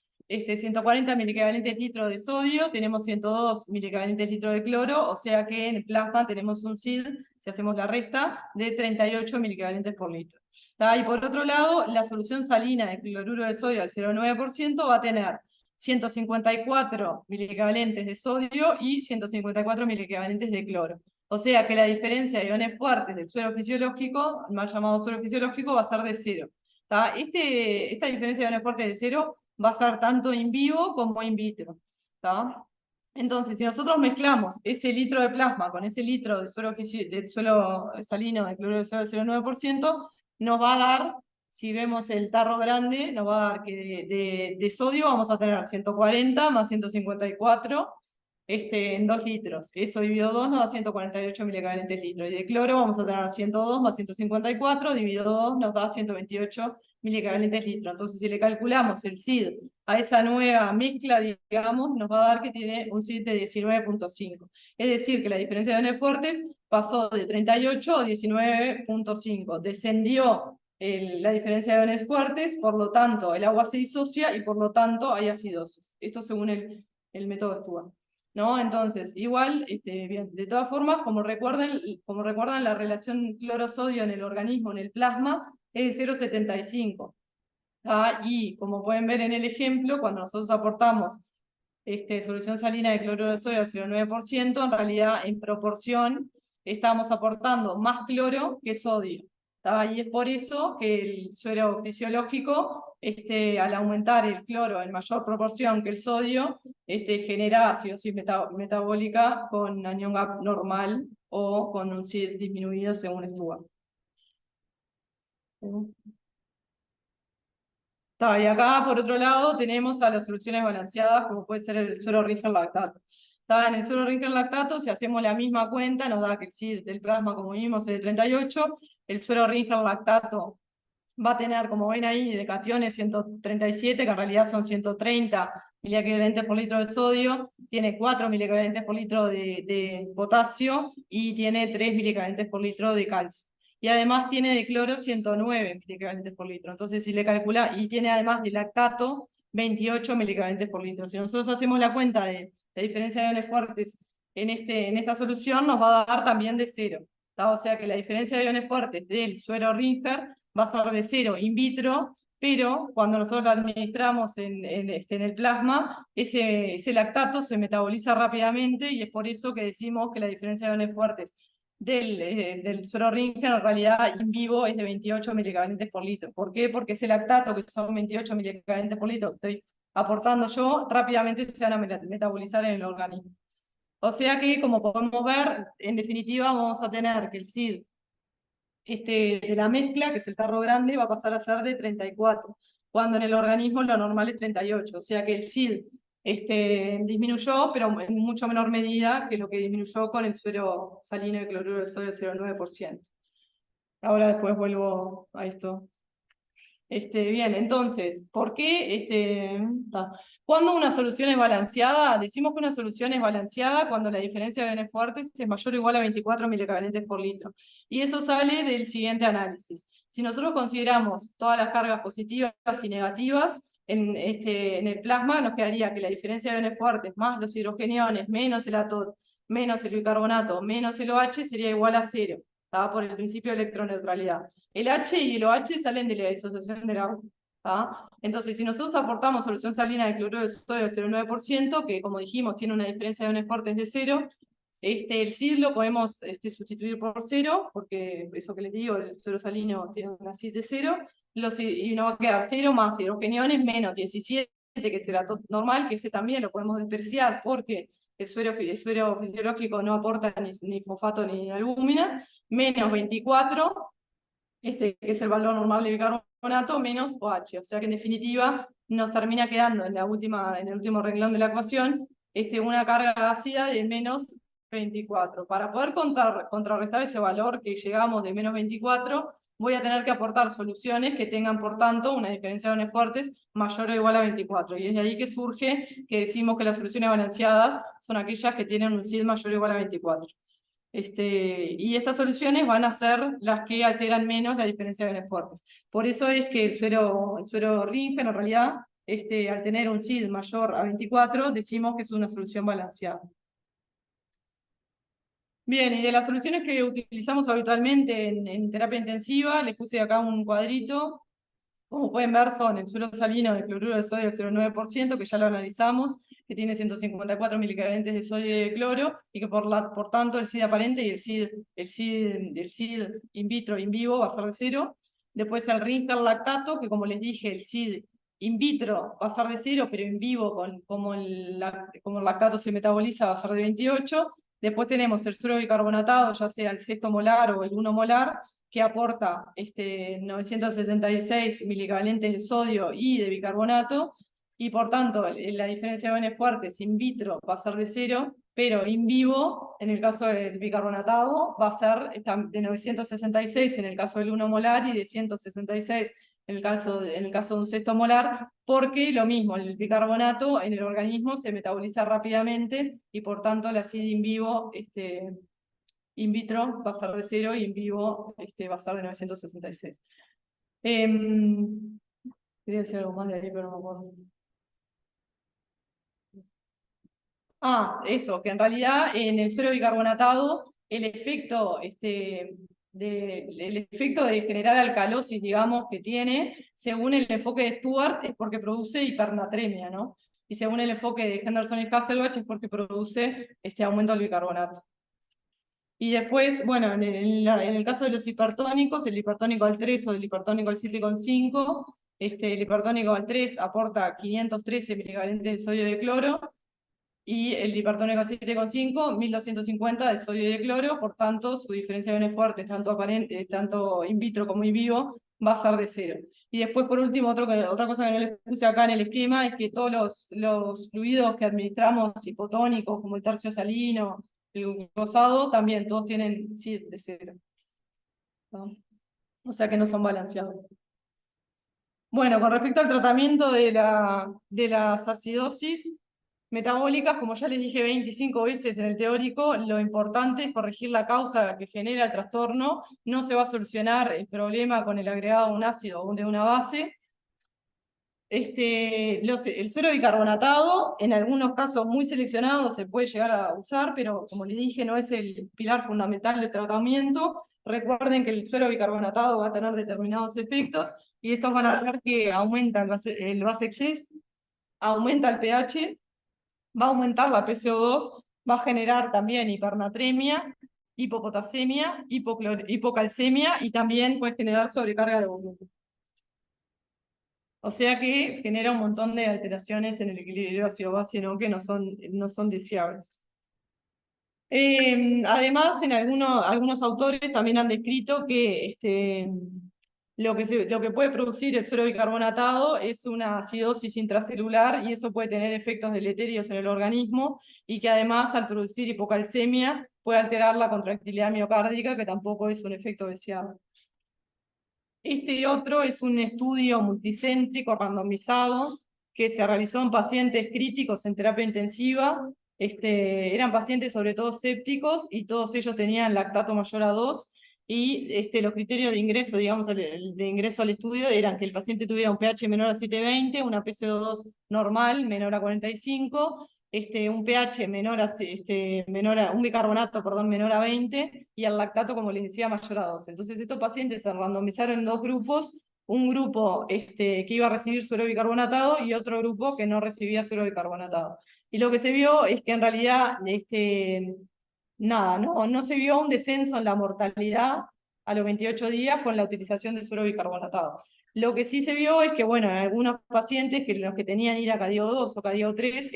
A: 140 miliequivalentes litro de sodio, tenemos 102 miliequivalentes litro de cloro, o sea que en el plasma tenemos un SID, si hacemos la resta, de 38 miliequivalentes por litro. ¿Tá? Y por otro lado, la solución salina de cloruro de sodio al 0,9% va a tener 154 miliequivalentes de sodio y 154 miliequivalentes de cloro. O sea que la diferencia de iones fuertes del suero fisiológico, mal llamado suero fisiológico, va a ser de 0. ¿Tá? Esta diferencia de iones fuertes de 0 va a ser tanto in vivo como in vitro. ¿Tá? Entonces, si nosotros mezclamos ese litro de plasma con ese litro de suelo salino de cloruro de sodio del 0,9%, nos va a dar, si vemos el tarro grande, nos va a dar que de sodio vamos a tener 140 más 154 en 2 litros. Eso dividido 2 nos da 148 miliequivalentes litro. Y de cloro vamos a tener 102 más 154, dividido 2 nos da 128 miliequivalentes litro. Entonces, si le calculamos el SID a esa nueva mezcla, digamos, nos va a dar que tiene un SID de 19,5. Es decir, que la diferencia de iones fuertes pasó de 38 a 19,5. Descendió la diferencia de iones fuertes, por lo tanto, el agua se disocia y por lo tanto hay acidosis. Esto según el método Stuart. ¿No? Entonces, igual, bien, de todas formas, como recuerdan, la relación cloro-sodio en el organismo, en el plasma, es de 0,75. Y como pueden ver en el ejemplo, cuando nosotros aportamos solución salina de cloruro de sodio al 0,9%, en realidad, en proporción, estamos aportando más cloro que sodio. Y es por eso que el suero fisiológico, al aumentar el cloro en mayor proporción que el sodio, genera acidosis metabólica con anión gap normal o con un SID disminuido según Stuart. Y acá, por otro lado, tenemos a las soluciones balanceadas, como puede ser el suero Ringer lactato. En el suero Ringer lactato, si hacemos la misma cuenta, nos da que el SID del plasma, como vimos, es de 38. El suero Ringer lactato va a tener, como ven ahí, de cationes 137, que en realidad son 130 miliequivalentes por litro de sodio, tiene 4 miliequivalentes por litro de potasio y tiene 3 miliequivalentes por litro de calcio. Y además tiene de cloro 109 miliequivalentes por litro. Entonces, si le calcula, y tiene además de lactato 28 miliequivalentes por litro. Si nosotros hacemos la cuenta de la diferencia de iones fuertes en esta solución, nos va a dar también de 0. O sea que la diferencia de iones fuertes del suero Ringer va a ser de 0 in vitro, pero cuando nosotros lo administramos en el plasma, ese lactato se metaboliza rápidamente y es por eso que decimos que la diferencia de iones fuertes del suero Ringer en realidad in vivo es de 28 miliequivalentes por litro. ¿Por qué? Porque ese lactato, que son 28 miliequivalentes por litro, que estoy aportando yo, rápidamente se van a metabolizar en el organismo. O sea que, como podemos ver, en definitiva vamos a tener que el SID de la mezcla, que es el tarro grande, va a pasar a ser de 34, cuando en el organismo lo normal es 38. O sea que el SID disminuyó, pero en mucho menor medida que lo que disminuyó con el suero salino de cloruro de sodio del 0,9%. Ahora después vuelvo a esto. Bien, entonces, ¿por qué? Cuando una solución es balanceada, decimos que una solución es balanceada cuando la diferencia de iones fuertes es mayor o igual a 24 miliequivalentes por litro. Y eso sale del siguiente análisis. Si nosotros consideramos todas las cargas positivas y negativas en el plasma, nos quedaría que la diferencia de iones fuertes más los hidrogeniones menos el ATOT menos el bicarbonato menos el OH sería igual a 0. Por el principio de electroneutralidad. El H y el OH salen de la disociación del agua. Entonces, si nosotros aportamos solución salina de cloruro de sodio del 0,9%, que como dijimos tiene una diferencia de iones fuertes de 0, el SID lo podemos sustituir por 0, porque eso que les digo, el suero salino tiene una SID de 0, y nos va a quedar 0 más hidrogeniones menos 17, que es el átomo normal, que ese también lo podemos despreciar, porque el suero fisiológico no aporta ni fosfato ni albúmina, menos 24, que es el valor normal de bicarbonato, menos OH. O sea que en definitiva nos termina quedando en el último renglón de la ecuación una carga ácida de menos 24. Para poder contrarrestar ese valor que llegamos de menos 24, voy a tener que aportar soluciones que tengan, por tanto, una diferencia de iones fuertes mayor o igual a 24. Y es de ahí que surge que decimos que las soluciones balanceadas son aquellas que tienen un SID mayor o igual a 24. Y estas soluciones van a ser las que alteran menos la diferencia de iones fuertes. Por eso es que el suero Ringer, en realidad, al tener un SID mayor a 24, decimos que es una solución balanceada. Bien, y de las soluciones que utilizamos habitualmente en terapia intensiva, les puse acá un cuadrito. Como pueden ver, son el suero salino de cloruro de sodio del 0,9%, que ya lo analizamos, que tiene 154 milicavalentes de sodio y de cloro, y que por tanto el SID aparente y el SID in vitro in vivo va a ser de 0. Después el Rinsker lactato, que como les dije, el SID in vitro va a ser de 0, pero in vivo, como el lactato se metaboliza, va a ser de 28. Después tenemos el suero bicarbonatado, ya sea el 6 molar o el 1 molar, que aporta 966 milicavalentes de sodio y de bicarbonato, y por tanto la diferencia de N fuertes in vitro va a ser de 0, pero in vivo, en el caso del bicarbonatado, va a ser de 966 en el caso del 1 molar y de 166 en el caso de un sexto molar, porque lo mismo, el bicarbonato en el organismo se metaboliza rápidamente y por tanto la acid in vivo in vitro va a ser de 0 y en vivo va a ser de 966. Quería decir algo más de ahí, pero no me acuerdo. Eso, que en realidad en el suero bicarbonatado el efecto, el efecto de generar alcalosis, digamos, que tiene, según el enfoque de Stuart, es porque produce hipernatremia, ¿no? Y según el enfoque de Henderson y Hasselbalch es porque produce aumento del bicarbonato. Y después, bueno, en el caso de los hipertónicos, el hipertónico al 3 o el hipertónico al 7,5, el hipertónico al 3 aporta 513 milivalentes de sodio de cloro, y el hipertónico al 7,5, 1250 de sodio y de cloro, por tanto, su diferencia de N fuertes, tanto in vitro como in vivo, va a ser de 0. Y después, por último, otra cosa que no les puse acá en el esquema es que todos los fluidos que administramos hipotónicos, como el tercio salino, el glucosado, también todos tienen SID de 0, ¿no? O sea que no son balanceados. Bueno, con respecto al tratamiento de las acidosis metabólicas, como ya les dije 25 veces en el teórico, lo importante es corregir la causa que genera el trastorno. No se va a solucionar el problema con el agregado de un ácido o de una base. El suero bicarbonatado, en algunos casos muy seleccionados, se puede llegar a usar, pero como les dije, no es el pilar fundamental del tratamiento. Recuerden que el suero bicarbonatado va a tener determinados efectos, y estos van a hacer que aumenta el base excess, aumenta el pH, va a aumentar la PCO2, va a generar también hipernatremia, hipopotasemia, hipocalcemia, y también puede generar sobrecarga de volumen. O sea que genera un montón de alteraciones en el equilibrio ácido-base, ¿no? Que no son deseables. Además, algunos autores también han descrito que lo que puede producir el suero bicarbonatado es una acidosis intracelular, y eso puede tener efectos deleterios en el organismo, y que además al producir hipocalcemia puede alterar la contractilidad miocárdica, que tampoco es un efecto deseado. Este otro es un estudio multicéntrico randomizado que se realizó en pacientes críticos en terapia intensiva. Eran pacientes sobre todo sépticos, y todos ellos tenían lactato mayor a 2, y los criterios de ingreso, digamos, de ingreso al estudio eran que el paciente tuviera un pH menor a 7,20, una PCO2 normal menor a 45, un pH un bicarbonato, perdón, menor a 20, y el lactato, como les decía, mayor a 2. Entonces estos pacientes se randomizaron en dos grupos, un grupo que iba a recibir suero bicarbonatado y otro grupo que no recibía suero bicarbonatado. Y lo que se vio es que en realidad nada, no se vio un descenso en la mortalidad a los 28 días con la utilización de suero bicarbonatado. Lo que sí se vio es que, bueno, en algunos pacientes, que los que tenían IRA CADIO2 o CADIO3,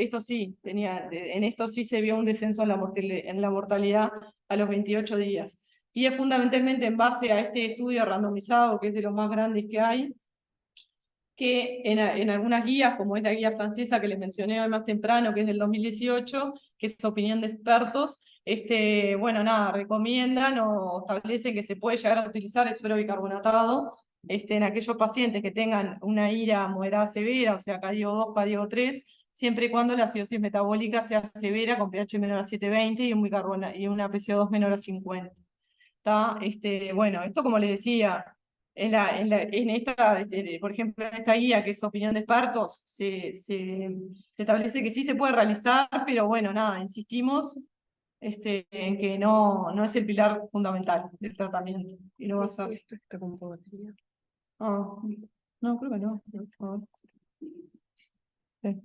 A: en esto sí se vio un descenso en la mortalidad a los 28 días. Y es fundamentalmente en base a este estudio randomizado, que es de los más grandes que hay, que en algunas guías, como es la guía francesa que les mencioné hoy más temprano, que es del 2018, que es opinión de expertos, bueno, nada, recomiendan o establecen que se puede llegar a utilizar el suero bicarbonatado en aquellos pacientes que tengan una IRA moderada severa, o sea, CADIO2, CADIO3, siempre y cuando la acidosis metabólica sea severa, con pH menor a 7,20 y una PCO2 menor a 50. Bueno, esto, como les decía, en esta, por ejemplo, en esta guía que es opinión de expertos, se establece que sí se puede realizar, pero bueno, nada, insistimos en que no es el pilar fundamental del tratamiento. Y no va a ser.
B: Esto está con batería.
A: Ah, no, creo que no. A ver. Sí.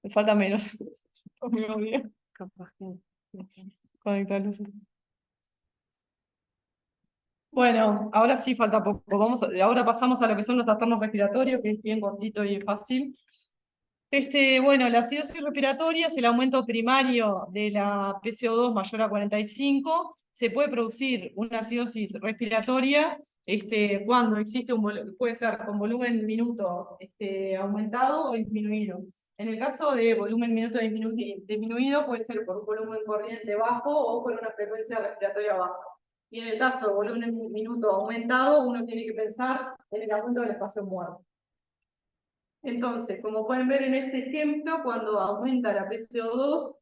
A: Me falta menos. Conmigo bien.
B: Capaz que.
A: Conectarlos. Bueno, ahora sí falta poco. Ahora pasamos a lo que son los trastornos respiratorios, que es bien cortito y fácil. Bueno, la acidosis respiratoria es el aumento primario de la PCO2 mayor a 45. Se puede producir una acidosis respiratoria cuando existe puede ser con volumen minuto aumentado o disminuido. En el caso de volumen minuto disminuido, puede ser por un volumen corriente bajo o por una frecuencia respiratoria baja. Y en el caso de volumen minuto aumentado, uno tiene que pensar en el aumento del espacio muerto. Entonces, como pueden ver en este ejemplo, cuando aumenta la PCO2,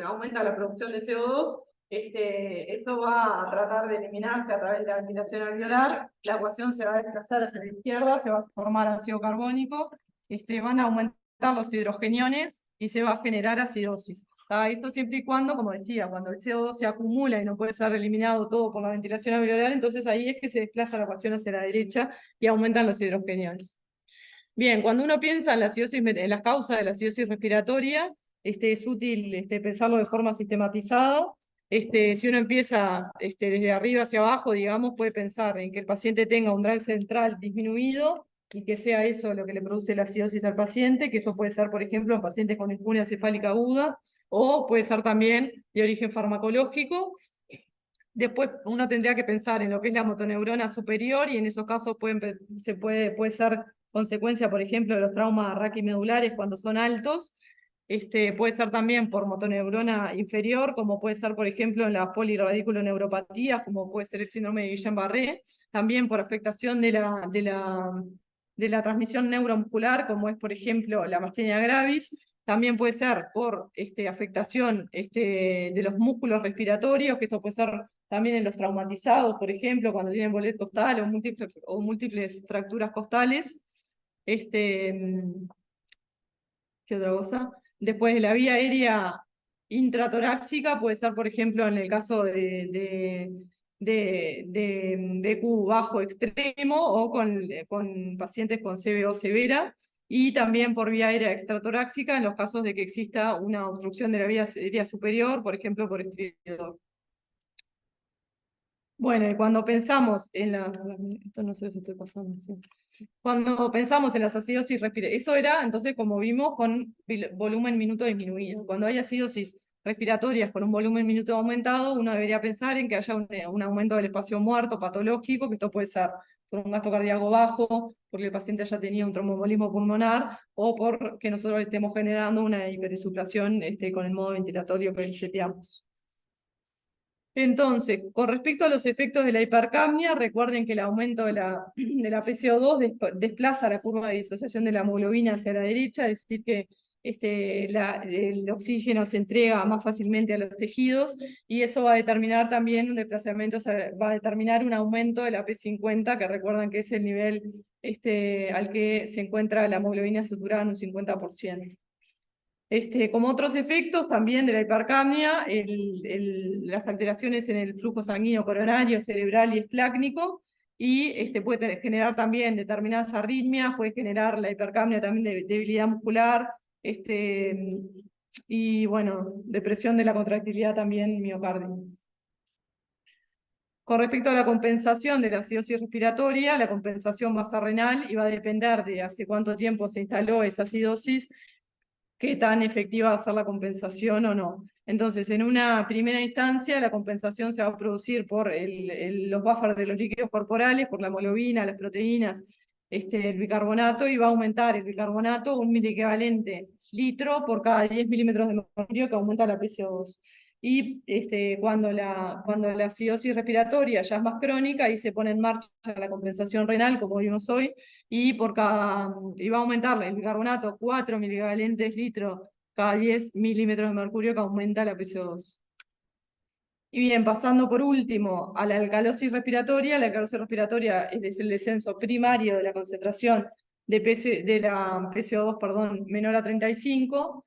A: aumenta la producción de CO2, esto va a tratar de eliminarse a través de la ventilación alveolar, la ecuación se va a desplazar hacia la izquierda, se va a formar ácido carbónico, van a aumentar los hidrogeniones y se va a generar acidosis. Esto siempre y cuando, como decía, cuando el CO2 se acumula y no puede ser eliminado todo por la ventilación alveolar, entonces ahí es que se desplaza la ecuación hacia la derecha y aumentan los hidrogeniones. Bien, cuando uno piensa en en las causas de la acidosis respiratoria, es útil pensarlo de forma sistematizada. Si uno empieza desde arriba hacia abajo, digamos, puede pensar en que el paciente tenga un drive central disminuido y que sea eso lo que le produce la acidosis al paciente, que eso puede ser, por ejemplo, en pacientes con disfunción cefálica aguda, o puede ser también de origen farmacológico. Después uno tendría que pensar en lo que es la motoneurona superior y en esos casos puede ser consecuencia, por ejemplo, de los traumas raquimedulares cuando son altos. Puede ser también por motoneurona inferior, como puede ser, por ejemplo, en las polirradiculoneuropatías, como puede ser el síndrome de Guillain-Barré, también por afectación de la transmisión neuromuscular, como es, por ejemplo, la mastenia gravis. También puede ser por afectación de los músculos respiratorios, que esto puede ser también en los traumatizados, por ejemplo, cuando tienen bolet costal o múltiples fracturas costales. ¿Qué otra cosa? Después de la vía aérea intratoráxica, puede ser, por ejemplo, en el caso de BQ bajo extremo o con pacientes con CBO severa, y también por vía aérea extratoráxica en los casos de que exista una obstrucción de la vía aérea superior, por ejemplo, por estridor. Bueno, y cuando pensamos en esto no sé si estoy pasando, sí. Cuando pensamos en las acidosis respiratorias, eso era entonces como vimos con volumen minuto disminuido. Cuando hay acidosis respiratorias con un volumen minuto aumentado, uno debería pensar en que haya un aumento del espacio muerto patológico, que esto puede ser por un gasto cardíaco bajo, porque el paciente ya tenía un tromboembolismo pulmonar, o porque nosotros estemos generando una hiperinsuflación con el modo ventilatorio que iniciamos. Entonces, con respecto a los efectos de la hipercapnia, recuerden que el aumento de la PCO2 desplaza la curva de disociación de la hemoglobina hacia la derecha, es decir que el oxígeno se entrega más fácilmente a los tejidos, y eso va a determinar también un desplazamiento, va a determinar un aumento de la P50, que recuerdan que es el nivel al que se encuentra la hemoglobina saturada en un 50%. Como otros efectos también de la hipercapnia, las alteraciones en el flujo sanguíneo coronario, cerebral y esplácnico, y puede generar también determinadas arritmias, puede generar la hipercapnia también de debilidad muscular, y bueno, depresión de la contractilidad también miocardio. Con respecto a la compensación de la acidosis respiratoria, la compensación va a ser renal y va a depender de hace cuánto tiempo se instaló esa acidosis, qué tan efectiva va a ser la compensación o no. Entonces, en una primera instancia, la compensación se va a producir por los buffers de los líquidos corporales, por la hemoglobina, las proteínas, el bicarbonato, y va a aumentar el bicarbonato un miliequivalente litro por cada 10 milímetros de mercurio, que aumenta la PCO2. Y cuando la acidosis respiratoria ya es más crónica, ahí se pone en marcha la compensación renal, como vimos hoy, y va a aumentar el bicarbonato 4 milivalentes litro cada 10 milímetros de mercurio, que aumenta la PCO2. Y bien, pasando por último a la alcalosis respiratoria es el descenso primario de la concentración de la PCO2, perdón, menor a 35.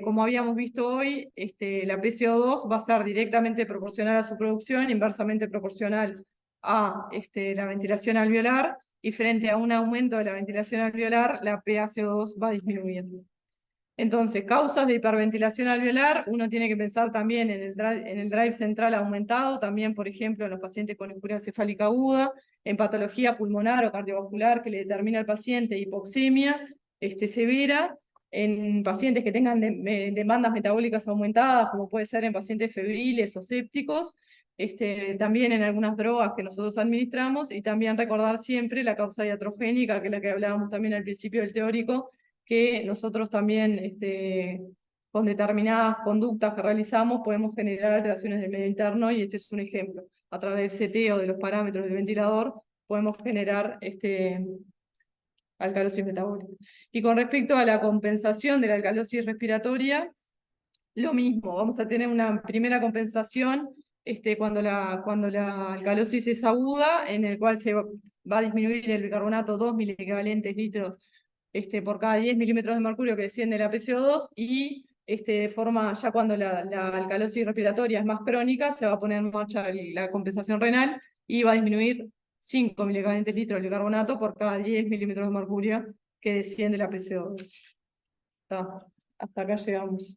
A: Como habíamos visto hoy, la PCO2 va a ser directamente proporcional a su producción, inversamente proporcional a la ventilación alveolar, y frente a un aumento de la ventilación alveolar, la PaCO2 va disminuyendo. Entonces, causas de hiperventilación alveolar, uno tiene que pensar también en el drive central aumentado, también, por ejemplo, en los pacientes con incuria cefálica aguda, en patología pulmonar o cardiovascular que le determina al paciente hipoxemia severa, en pacientes que tengan demandas metabólicas aumentadas, como puede ser en pacientes febriles o sépticos, también en algunas drogas que nosotros administramos, y también recordar siempre la causa iatrogénica, que es la que hablábamos también al principio del teórico, que nosotros también, con determinadas conductas que realizamos, podemos generar alteraciones del medio interno, y este es un ejemplo. A través del seteo de los parámetros del ventilador, podemos generar alcalosis metabólica. Y con respecto a la compensación de la alcalosis respiratoria, lo mismo, vamos a tener una primera compensación cuando la alcalosis es aguda, en el cual se va a disminuir el bicarbonato 2 miliequivalentes litros por cada 10 milímetros de mercurio que desciende la PCO2, y de forma, ya cuando la alcalosis respiratoria es más crónica, se va a poner en marcha la compensación renal, y va a disminuir 5 miliequivalentes litros de bicarbonato por cada 10 milímetros de mercurio que desciende la PCO2. Hasta acá llegamos.